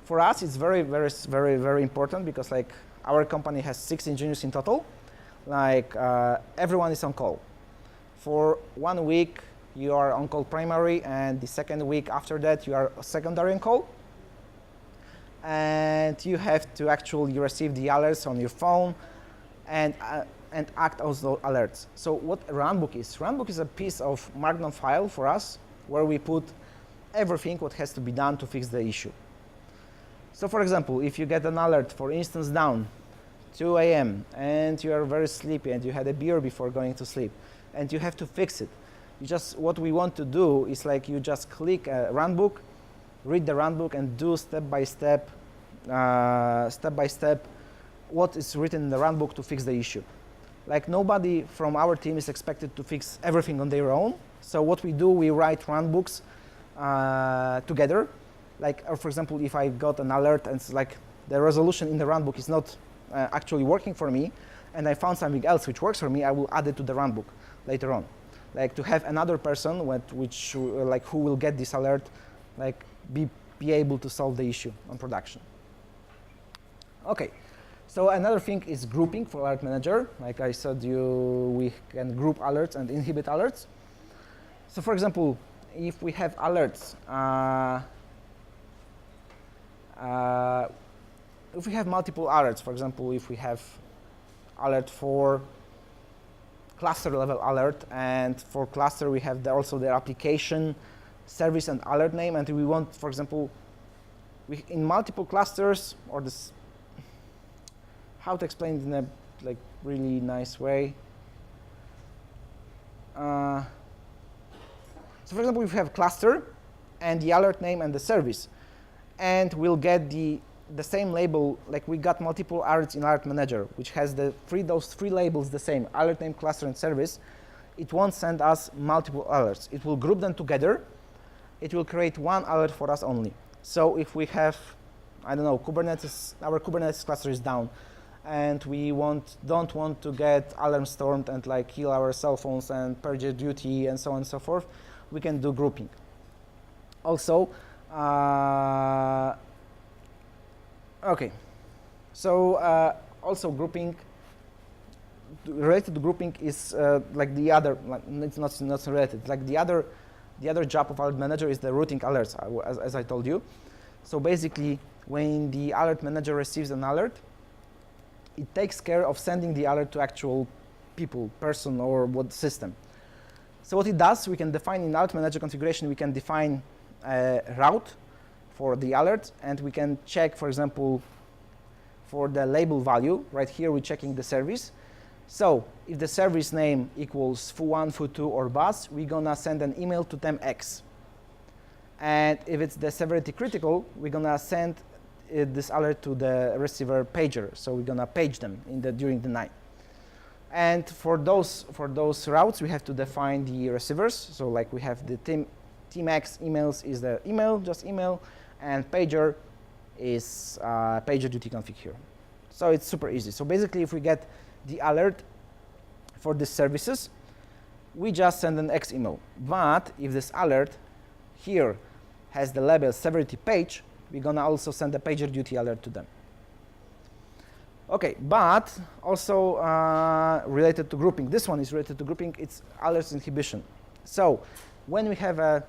for us, it's very, very, very, very important because like our company has 6 engineers in total. Like everyone is on call. For 1 week, you are on call primary, and the second week after that, you are secondary on call. And you have to actually receive the alerts on your phone and act on those alerts. So what a runbook is a piece of Markdown file for us where we put everything what has to be done to fix the issue. So for example, if you get an alert for instance down 2 a.m. and you are very sleepy and you had a beer before going to sleep and you have to fix it, what we want to do is like you just click a runbook, read the runbook and do step by step what is written in the runbook to fix the issue. Like nobody from our team is expected to fix everything on their own. So what we do, we write runbooks together. Like for example, if I got an alert and it's like the resolution in the runbook is not actually working for me, and I found something else which works for me, I will add it to the runbook later on. Like to have another person who will get this alert, like be able to solve the issue on production. Okay, So another thing is grouping for alert manager. Like I said, we can group alerts and inhibit alerts. So for example, if we have alerts, if we have multiple alerts, for example, if we have alert for cluster level alert, and for cluster we have also their application, service, and alert name, and we want, for example, in multiple clusters, or this, how to explain it in a like really nice way. So for example, if we have cluster and the alert name and the service, and we'll get the same label, like we got multiple alerts in alert manager, which has those three labels the same, alert name, cluster, and service, it won't send us multiple alerts. It will group them together. It will create one alert for us only. So if we have, I don't know, our Kubernetes cluster is down, and we don't want to get alarm stormed and like kill our cell phones and PagerDuty and so on and so forth, we can do grouping. Also, okay, so also grouping, related to grouping is like the other, like it's not related, like the other job of alert manager is the routing alerts, as I told you. So basically, when the alert manager receives an alert, it takes care of sending the alert to actual people, person, or what system. So what it does, we can define in alert manager configuration, we can define a route for the alert, and we can check, for example, for the label value. Right here, we're checking the service. So if the service name equals foo1, foo2, or bus, we're gonna send an email to them X. And if it's the severity critical, we're gonna send this alert to the receiver pager. So we're gonna page them during the night. And for those routes, we have to define the receivers. So like we have the team X emails is the email, just email, and pager is PagerDuty config here. So it's super easy. So basically, if we get the alert for these services, we just send an X email. But if this alert here has the label severity page, we're gonna also send a PagerDuty alert to them. Okay, but also related to grouping. This one is related to grouping. It's alerts inhibition. So when we have a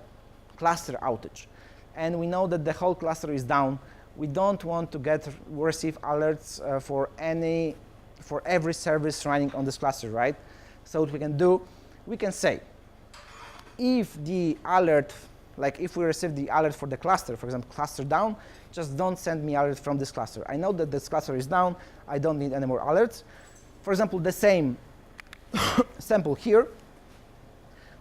cluster outage, and we know that the whole cluster is down, we don't want to receive alerts for every service running on this cluster, right? So what we can do, we can say, if the alert, like if we receive the alert for the cluster, for example, cluster down, just don't send me alert from this cluster. I know that this cluster is down. I don't need any more alerts. For example, the same sample here.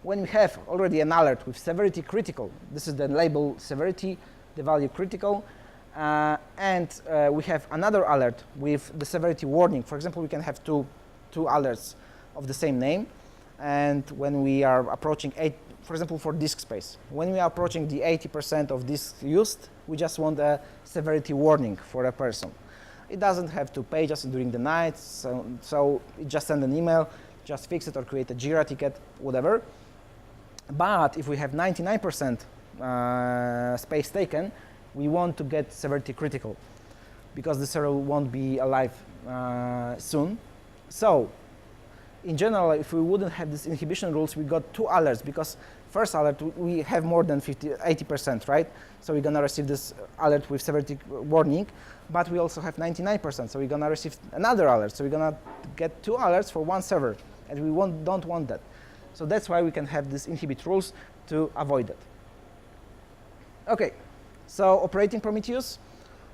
When we have already an alert with severity critical, this is the label severity, the value critical, and we have another alert with the severity warning. For example, we can have two alerts of the same name, and when we are approaching for example, for disk space, when we are approaching the 80% of disk used, we just want a severity warning for a person. It doesn't have to page us during the night, so it just send an email, just fix it or create a Jira ticket, whatever. But if we have 99% space taken, we want to get severity critical because the server won't be alive soon. So in general, if we wouldn't have these inhibition rules, we got two alerts, because first alert, we have more than 80%, right? So we're gonna receive this alert with severity warning, but we also have 99%, so we're gonna receive another alert. So we're gonna get two alerts for one server, and we don't want that. So that's why we can have these inhibit rules to avoid it. Okay, so operating Prometheus.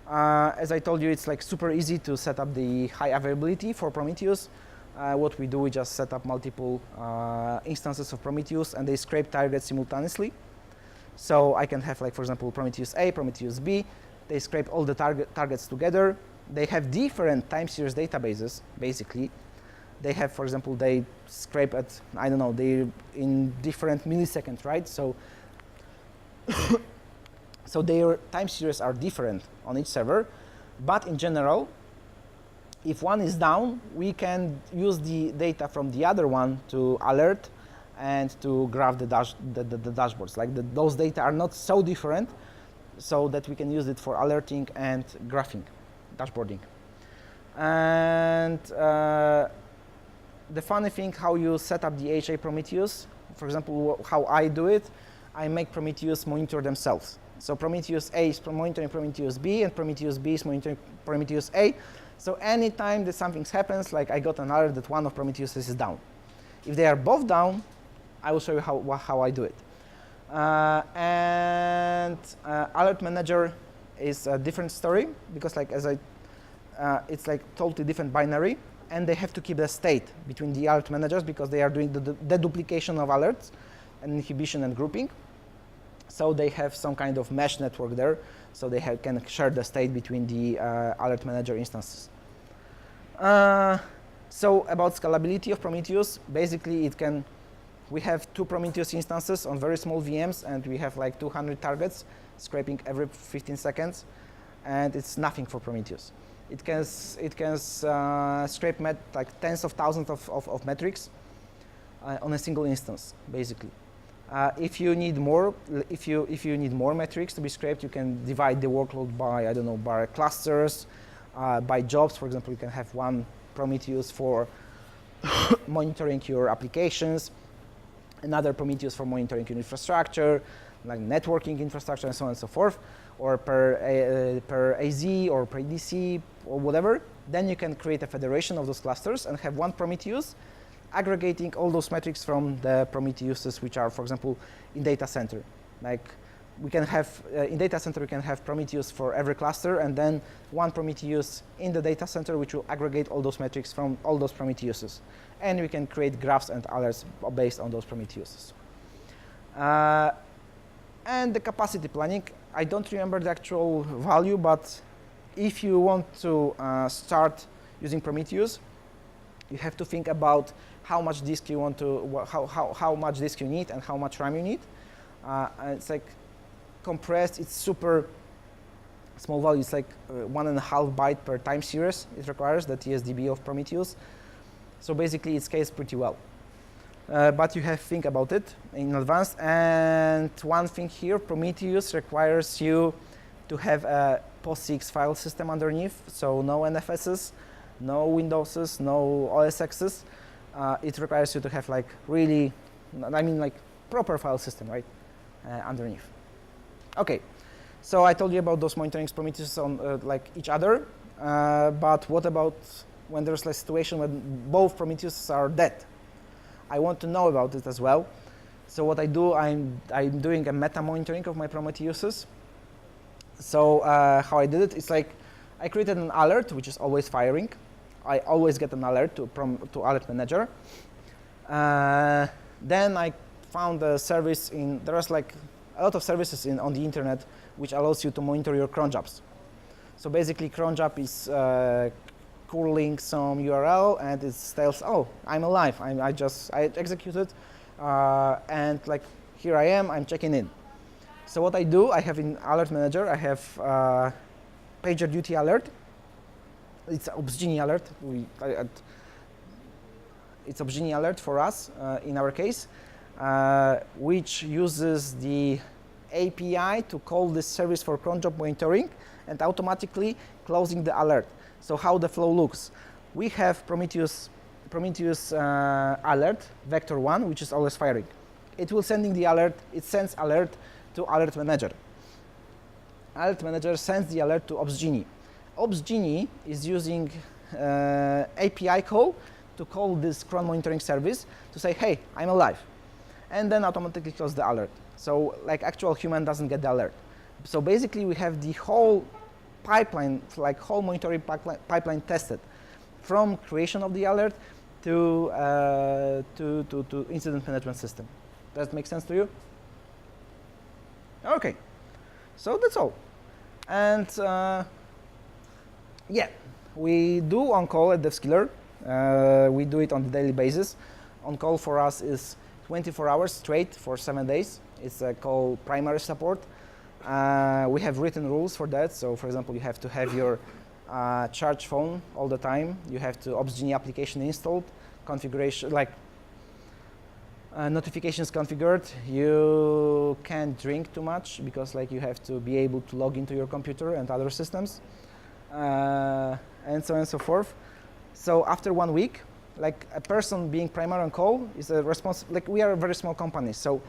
As I told you, it's like super easy to set up the high availability for Prometheus. What we do, we just set up multiple instances of Prometheus, and they scrape targets simultaneously. So I can have, like, for example, Prometheus A, Prometheus B. They scrape all the targets together. They have different time series databases, basically. They have, for example, they scrape at, I don't know, they're in different milliseconds, right? So, so their time series are different on each server. But in general, if one is down, we can use the data from the other one to alert and to graph the dashboards. Like those data are not so different, so that we can use it for alerting and graphing, dashboarding. And the funny thing, how you set up the HA Prometheus, for example, how I do it, I make Prometheus monitor themselves. So Prometheus A is monitoring Prometheus B, and Prometheus B is monitoring Prometheus A. So anytime that something happens, like I got an alert that one of Prometheus is down. If they are both down, I will show you how I do it. Alert Manager is a different story, because like it's like totally different binary, and they have to keep the state between the alert managers because they are doing the deduplication of alerts and inhibition and grouping. So they have some kind of mesh network there, so they can share the state between the alert manager instances. So about scalability of Prometheus, basically we have 2 Prometheus instances on very small VMs, and we have like 200 targets scraping every 15 seconds, and it's nothing for Prometheus. It can scrape like tens of thousands of metrics on a single instance, basically. If you need more metrics to be scraped, you can divide the workload by, I don't know, by clusters, by jobs. For example, you can have one Prometheus for monitoring your applications, another Prometheus for monitoring your infrastructure, like networking infrastructure, and so on and so forth, or per AZ or per EDC or whatever. Then you can create a federation of those clusters and have one Prometheus aggregating all those metrics from the Prometheuses which are, for example, in data center. Like we can have, in data center, we can have Prometheus for every cluster, and then one Prometheus in the data center which will aggregate all those metrics from all those Prometheuses. And we can create graphs and alerts based on those Prometheuses. And the capacity planning, I don't remember the actual value, but if you want to start using Prometheus, you have to think about how much disk you want to, how much disk you need and how much RAM you need. And it's like compressed, it's super small value. It's like 1.5 byte per time series it requires, the TSDB of Prometheus. So basically it scales pretty well. But you have to think about it in advance. And one thing here, Prometheus requires you to have a POSIX file system underneath, so no NFSs, no Windowses, no OSXs. It requires you to have like really, I mean like proper file system, right, underneath. Okay, so I told you about those monitoring Prometheus on like each other, but what about when there's a situation when both Prometheus are dead? I want to know about it as well. So what I do, I'm doing a meta monitoring of my Prometheuses. So how I did it, it's like I created an alert which is always firing. I always get an alert to Alert Manager. Then I found a service there's like a lot of services on the internet which allows you to monitor your cron jobs. So basically cron job is curling some URL and it tells, oh, I'm alive. I executed and like here I am, I'm checking in. So what I do, I have in Alert Manager, I have pager duty alert. It's Obsgenie alert. It's Obsgenie alert for us in our case, which uses the API to call this service for cron job monitoring and automatically closing the alert. So how the flow looks. We have Prometheus alert, vector 1, which is always firing. It will sending the alert, it sends alert to Alert Manager. Alert Manager sends the alert to Obsgenie. Obsgenie is using API call to call this cron monitoring service to say, hey, I'm alive. And then automatically close the alert. So like actual human doesn't get the alert. So basically we have the whole pipeline, like whole monitoring pipeline tested from creation of the alert to incident management system. Does that make sense to you? Okay, so that's all. And yeah, we do on-call at Devskiller. We do it on a daily basis. On-call for us is 24 hours straight for 7 days. It's called primary support. We have written rules for that. So for example, you have to have your charged phone all the time. You have to Obsgenie application installed, configuration, like notifications configured. You can't drink too much because like you have to be able to log into your computer and other systems. and so on and so forth. So after 1 week, like a person being primary on call is a like we are a very small company, so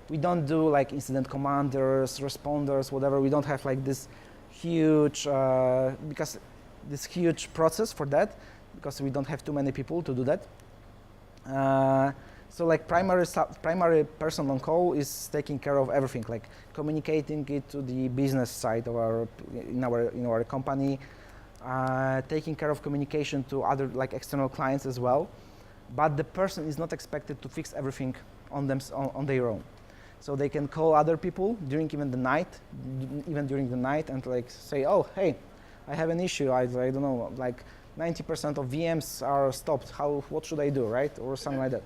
we don't do like incident commanders, responders, whatever. We don't have like this huge, this huge process for that, because we don't have too many people to do that. So like primary person on call is taking care of everything, like communicating it to the business side of in our company, taking care of communication to other like external clients as well. But the person is not expected to fix everything on their own. So they can call other people during during the night, and like say, oh, hey, I have an issue. I don't know, like 90% of VMs are stopped. What should I do, right? Or something like that.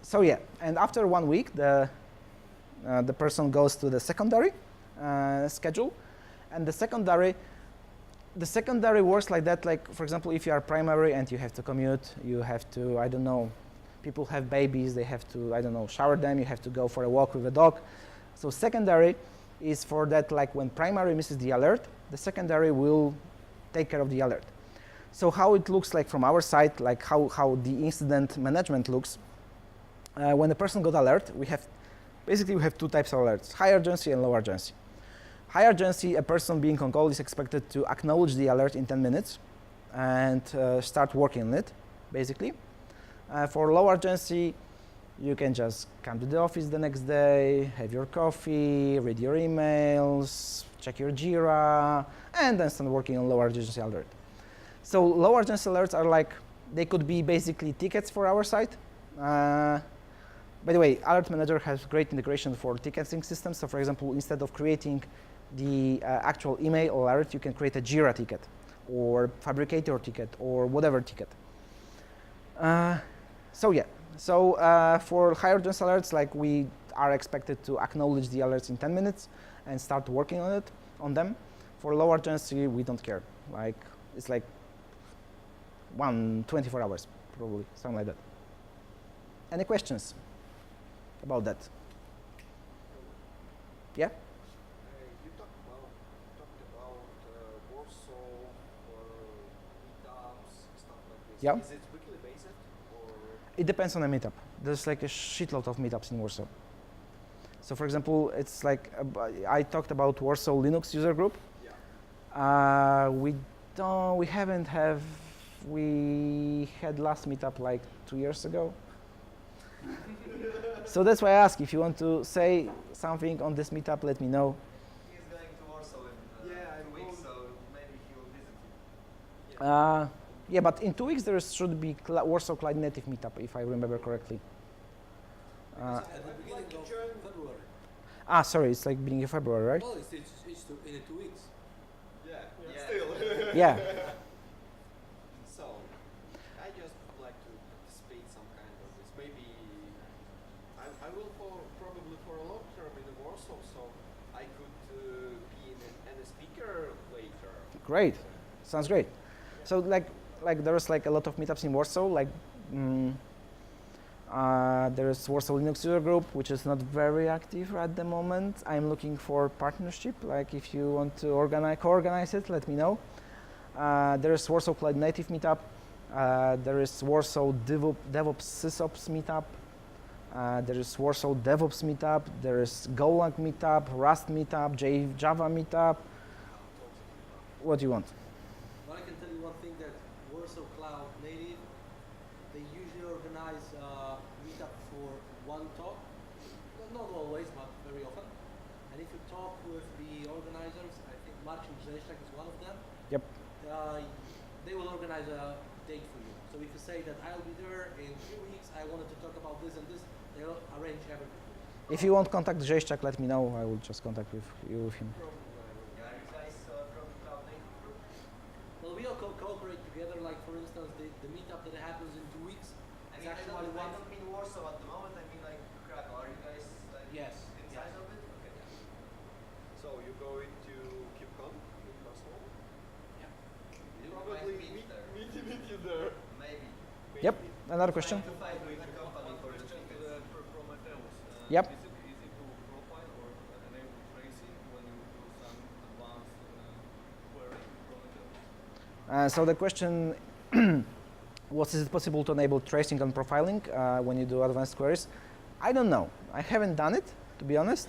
So yeah, and after 1 week, the person goes to the secondary schedule, and the secondary works like that. Like, for example, if you are primary and you have to commute, you have to, I don't know, people have babies, they have to, I don't know, shower them, you have to go for a walk with a dog. So secondary is for that, like when primary misses the alert, the secondary will take care of the alert. So how it looks like from our side, like how the incident management looks, when the person got alert, we have two types of alerts, high urgency and low urgency. High urgency, a person being on call is expected to acknowledge the alert in 10 minutes and start working on it, basically. For low urgency, you can just come to the office the next day, have your coffee, read your emails, check your Jira, and then start working on low urgency alert. So low urgency alerts are like, they could be basically tickets for our site. By the way, Alert Manager has great integration for ticketing systems. So for example, instead of creating the actual email alert, you can create a Jira ticket or Fabricator ticket or whatever ticket. So yeah, so for high urgency alerts, like we are expected to acknowledge the alerts in 10 minutes and start working on them. For low urgency, we don't care. Like, it's like 24 hours, probably, something like that. Any questions about that? Yeah? You talked about Warsaw or meetups, stuff like this. Yeah. Is it weekly based or? It depends on the meetup. There's like a shitload of meetups in Warsaw. So for example, it's like, I talked about Warsaw Linux User Group. Yeah. We had last meetup like 2 years ago. So that's why I ask, if you want to say something on this meetup, let me know. He is going to Warsaw in Yeah, 2 weeks, I'm so maybe he will visit you. Yeah, but in 2 weeks there should be Warsaw Cloud Native meetup, if I remember correctly. At the beginning of February. Sorry, it's like beginning of February, right? Well, it's in 2 weeks. Yeah. Yeah. Still. Yeah. So, I just would like to participate some kind of this. Maybe I will probably for a long term in Warsaw, so I could be a speaker later. Great, sounds great. So like there's like a lot of meetups in Warsaw. Like there's Warsaw Linux User Group, which is not very active at the moment. I'm looking for partnership. Like if you want to co-organize it, let me know. There's Warsaw Cloud Native meetup. There is Warsaw DevOps SysOps meetup. There is Warsaw DevOps meetup. There is Golang meetup, Rust meetup, Java meetup. What do you want? Well, I can tell you one thing, that Warsaw Cloud Native, they usually organize a meetup for one talk. Not always, but very often. And if you talk with the organizers, I think Marcin Szczęsny is one of them. Yep. They will organize a date for you. So if you say that I'll be there in 3 weeks, I wanted to talk about this and this, they'll arrange everything for you. If you want contact Rzeszczak, let me know. I will just contact with him. Are you guys from Cloud Native Group? Well, we all cooperate together. Like for instance, the meetup that happens in 2 weeks I is mean, actually I one. don't mean Warsaw at the moment, I mean like Krakow. Are you guys like Yes. inside of it? Okay. So you going to KubeCon in Barcelona? You Probably might meet there. meet you there. Maybe. Yep. Another question? To fight with the company for the tickets. Prometheus. Yep. Is it easy to profile or enable tracing when you do some advanced So the question was, is it possible to enable tracing and profiling when you do advanced queries? I don't know. I haven't done it, to be honest.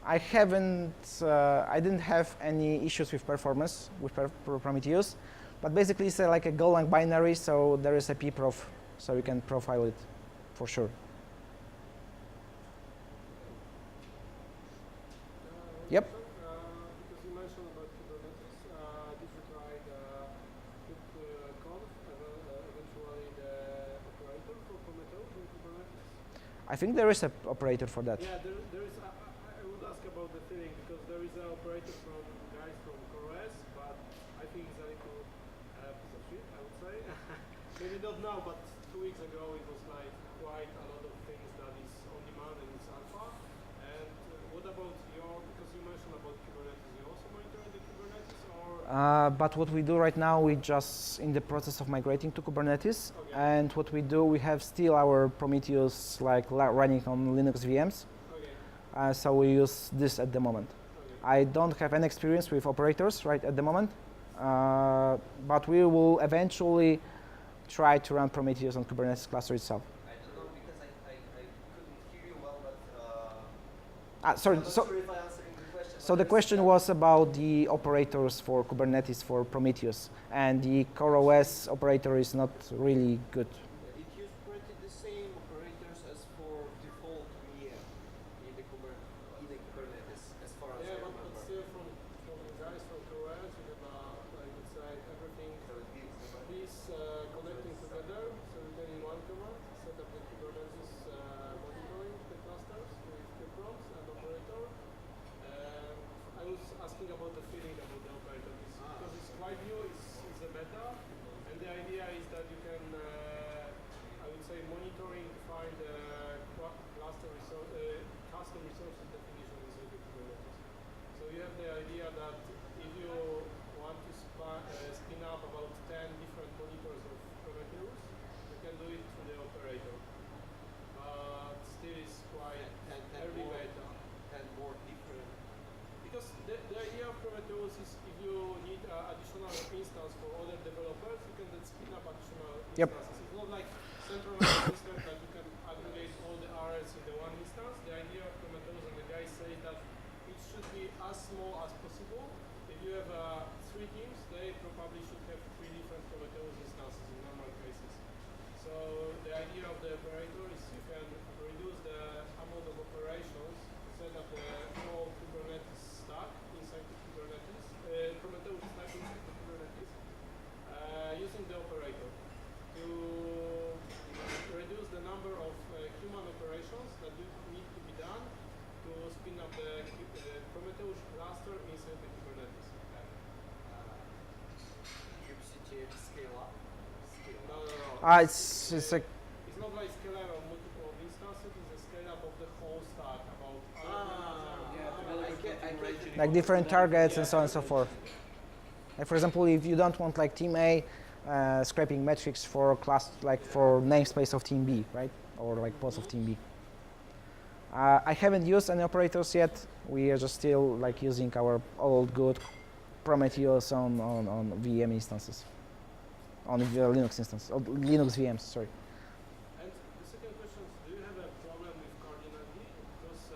I didn't have any issues with performance with Prometheus, but basically it's like a Golang binary, so there is a pprof, so you can profile it for sure. Yep. Because you mentioned about Kubernetes, did you try the conf, eventually the operator for Prometheus in Kubernetes? I think there is an operator for that. Yeah, there is. I would ask about the thing because there is an operator from guys from CoreOS, but I think it's a little piece of shit, I would say. Maybe not now, but 2 weeks ago it was like quite a lot of things that is on demand and it's alpha. And what about because you mentioned about Kubernetes, you also monitoring the Kubernetes or? But what we do right now, we just in the process of migrating to Kubernetes. Okay. And what we do, we have still our Prometheus like running on Linux VMs. Okay. So we use this at the moment. Okay. I don't have any experience with operators right at the moment, but we will eventually try to run Prometheus on Kubernetes cluster itself. I don't know because I couldn't hear you well, but Sorry. I'm not sure if I answered the question. So the question was about the operators for Kubernetes for Prometheus, and the CoreOS operator is not really good. It used pretty the same operators as for default VM in the Kubernetes, as far as I remember. But still from the guys from CoreOS, we have, I would say, everything is connecting together. So you can in one command set up the Kubernetes monitoring the clusters with the prompts and operator. I was asking about the feeling about the operator because it's quite new, it's a beta, and the idea is that you can, I would say, monitoring, find cluster custom resources definition inside the Kubernetes. So you have the idea that if you want to spin up about 10 different monitors of Prometheus, you can do it through the operator. But still it's quite early beta. And more different. Because the idea of Prometheus is if you need additional instance for other developers, you can then spin up additional instances. It's not like centralized instance that you can aggregate all the RLs in the one instance. The idea of Prometheus, and the guys say that it should be as small as possible. If you have 3 teams, they probably should have 3 different Prometheus instances in normal cases. So the idea of the operator is you can reduce the amount of operations, set up the whole Kubernetes stack inside the Kubernetes, Prometheus stack inside the Kubernetes, using the operator to reduce the number of human operations that need to be done to spin up the Prometheus cluster inside the Kubernetes. Kubectl scale up? No. It's like It's not like scale up of multiple instances, it's a scale up of the whole stack about like different targets and so on and so forth. Like for example, if you don't want like team A scraping metrics for class, like for namespace of team B, right? Or like pods of team B. I haven't used any operators yet. We are just still like using our old good Prometheus on VM instances, on the Linux instance, Linux VMs. Sorry. And the second question is, do you have a problem with cardinality? Because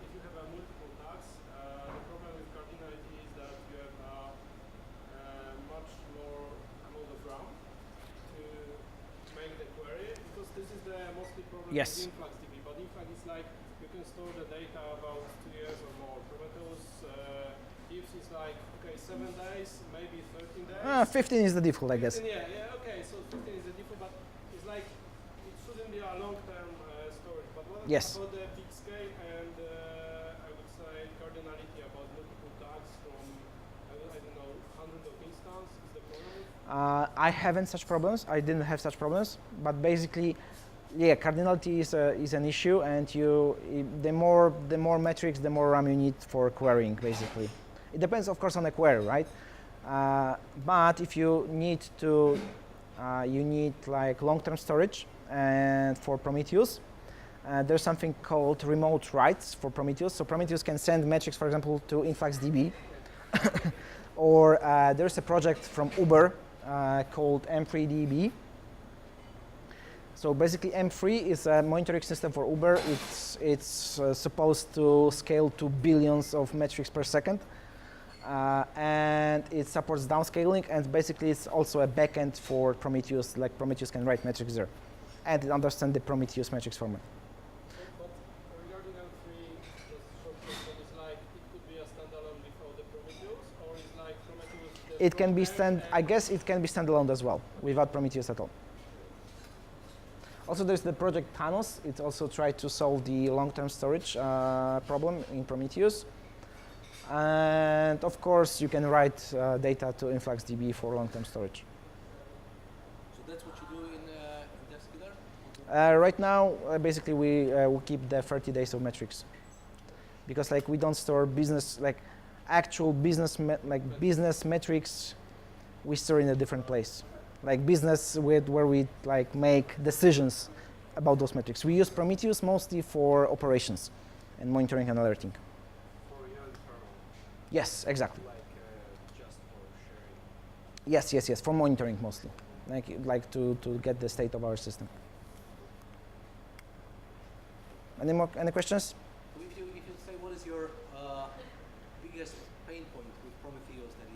if you have multiple tags, the problem with cardinality is that you have much more amount of RAM to make the query. Because this is the mostly problem with InfluxDB. But Influx is like you can store the data about 2 years or more. Prometheus gives is like 7 days, maybe 13 days. 15 is the default, I guess. 15, yeah, okay. So 15 is the default, but it's like it shouldn't be a long-term storage. But what about the big scale and I would say cardinality about multiple tags from I don't know hundreds of instances is the problem? I haven't such problems. I didn't have such problems, but basically, yeah, cardinality is an issue, and the more metrics, the more RAM you need for querying, basically. It depends, of course, on the query, right? But if you need to, you need like long-term storage, and for Prometheus, there's something called remote writes for Prometheus. So Prometheus can send metrics, for example, to InfluxDB, or there's a project from Uber called M3DB. So basically, M3 is a monitoring system for Uber. It's supposed to scale to billions of metrics per second. And it supports downscaling, and basically it's also a backend for Prometheus, like Prometheus can write metrics there. And it understands the Prometheus metrics format. But regarding M3, just short question is like it could be a standalone before the Prometheus, or is like Prometheus? It can be I guess it can be standalone as well, without Prometheus at all. Also, there's the project Thanos. It also tried to solve the long-term storage problem in Prometheus. And of course, you can write data to InfluxDB for long-term storage. So that's what you do in Devskiller? Right now, basically, we keep the 30 days of metrics, because like we don't store business, like actual business, business metrics, we store in a different place, like business where we like make decisions about those metrics. We use Prometheus mostly for operations and monitoring and alerting. For your internal, Yes, exactly. like just for sharing. Yes, for monitoring mostly, like to get the state of our system. Any questions? So if you say what is your biggest pain point with Prometheus that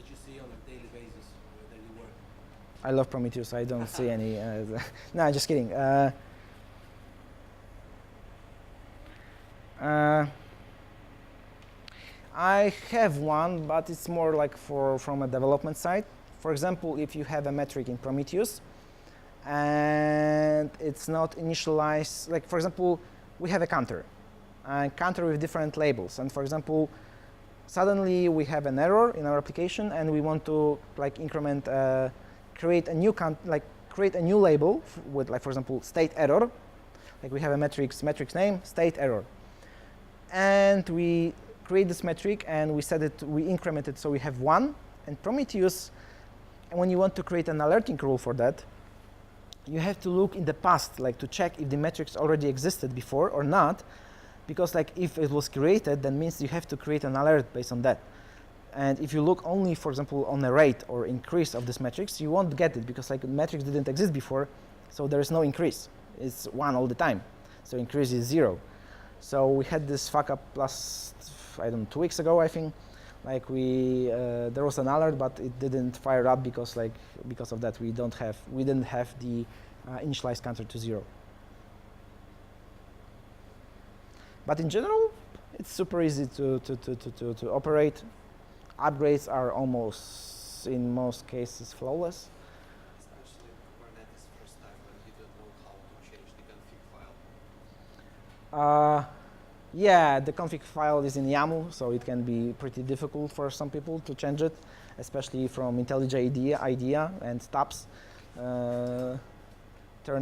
you see on a daily basis that you work? I love Prometheus. I don't see any. No, I'm just kidding. I have one, but it's more like from a development side. For example, if you have a metric in Prometheus and it's not initialized, like for example, we have a counter with different labels. And for example, suddenly we have an error in our application and we want to like increment, create a new label with like, for example, state error. Like we have a metrics name, state error. And we create this metric and we increment it so we have 1. And Prometheus, and when you want to create an alerting rule for that, you have to look in the past, like to check if the metrics already existed before or not, because like if it was created, then means you have to create an alert based on that. And if you look only, for example, on a rate or increase of this metrics, you won't get it because like metrics didn't exist before, so there is no increase. It's 1 all the time, so increase is 0. So we had this fuck up last, I don't know, 2 weeks ago, I think. Like there was an alert, but it didn't fire up because of that we didn't have the initialized counter to 0. But in general, it's super easy to operate. Upgrades are almost, in most cases, flawless. Especially Kubernetes first time when you don't know how to change the config file. Yeah, the config file is in YAML, so it can be pretty difficult for some people to change it, especially from IntelliJ IDEA and stubs turn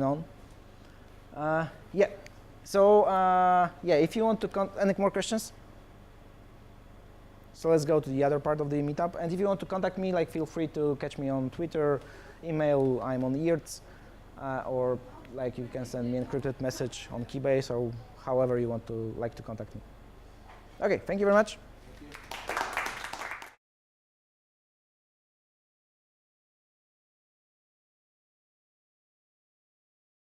on. Yeah. So yeah, if you want to any more questions? So let's go to the other part of the meetup. And if you want to contact me, like feel free to catch me on Twitter, email. I'm on IRTS, or like you can send me an encrypted message on Keybase or however you want to contact me. Okay, thank you very much.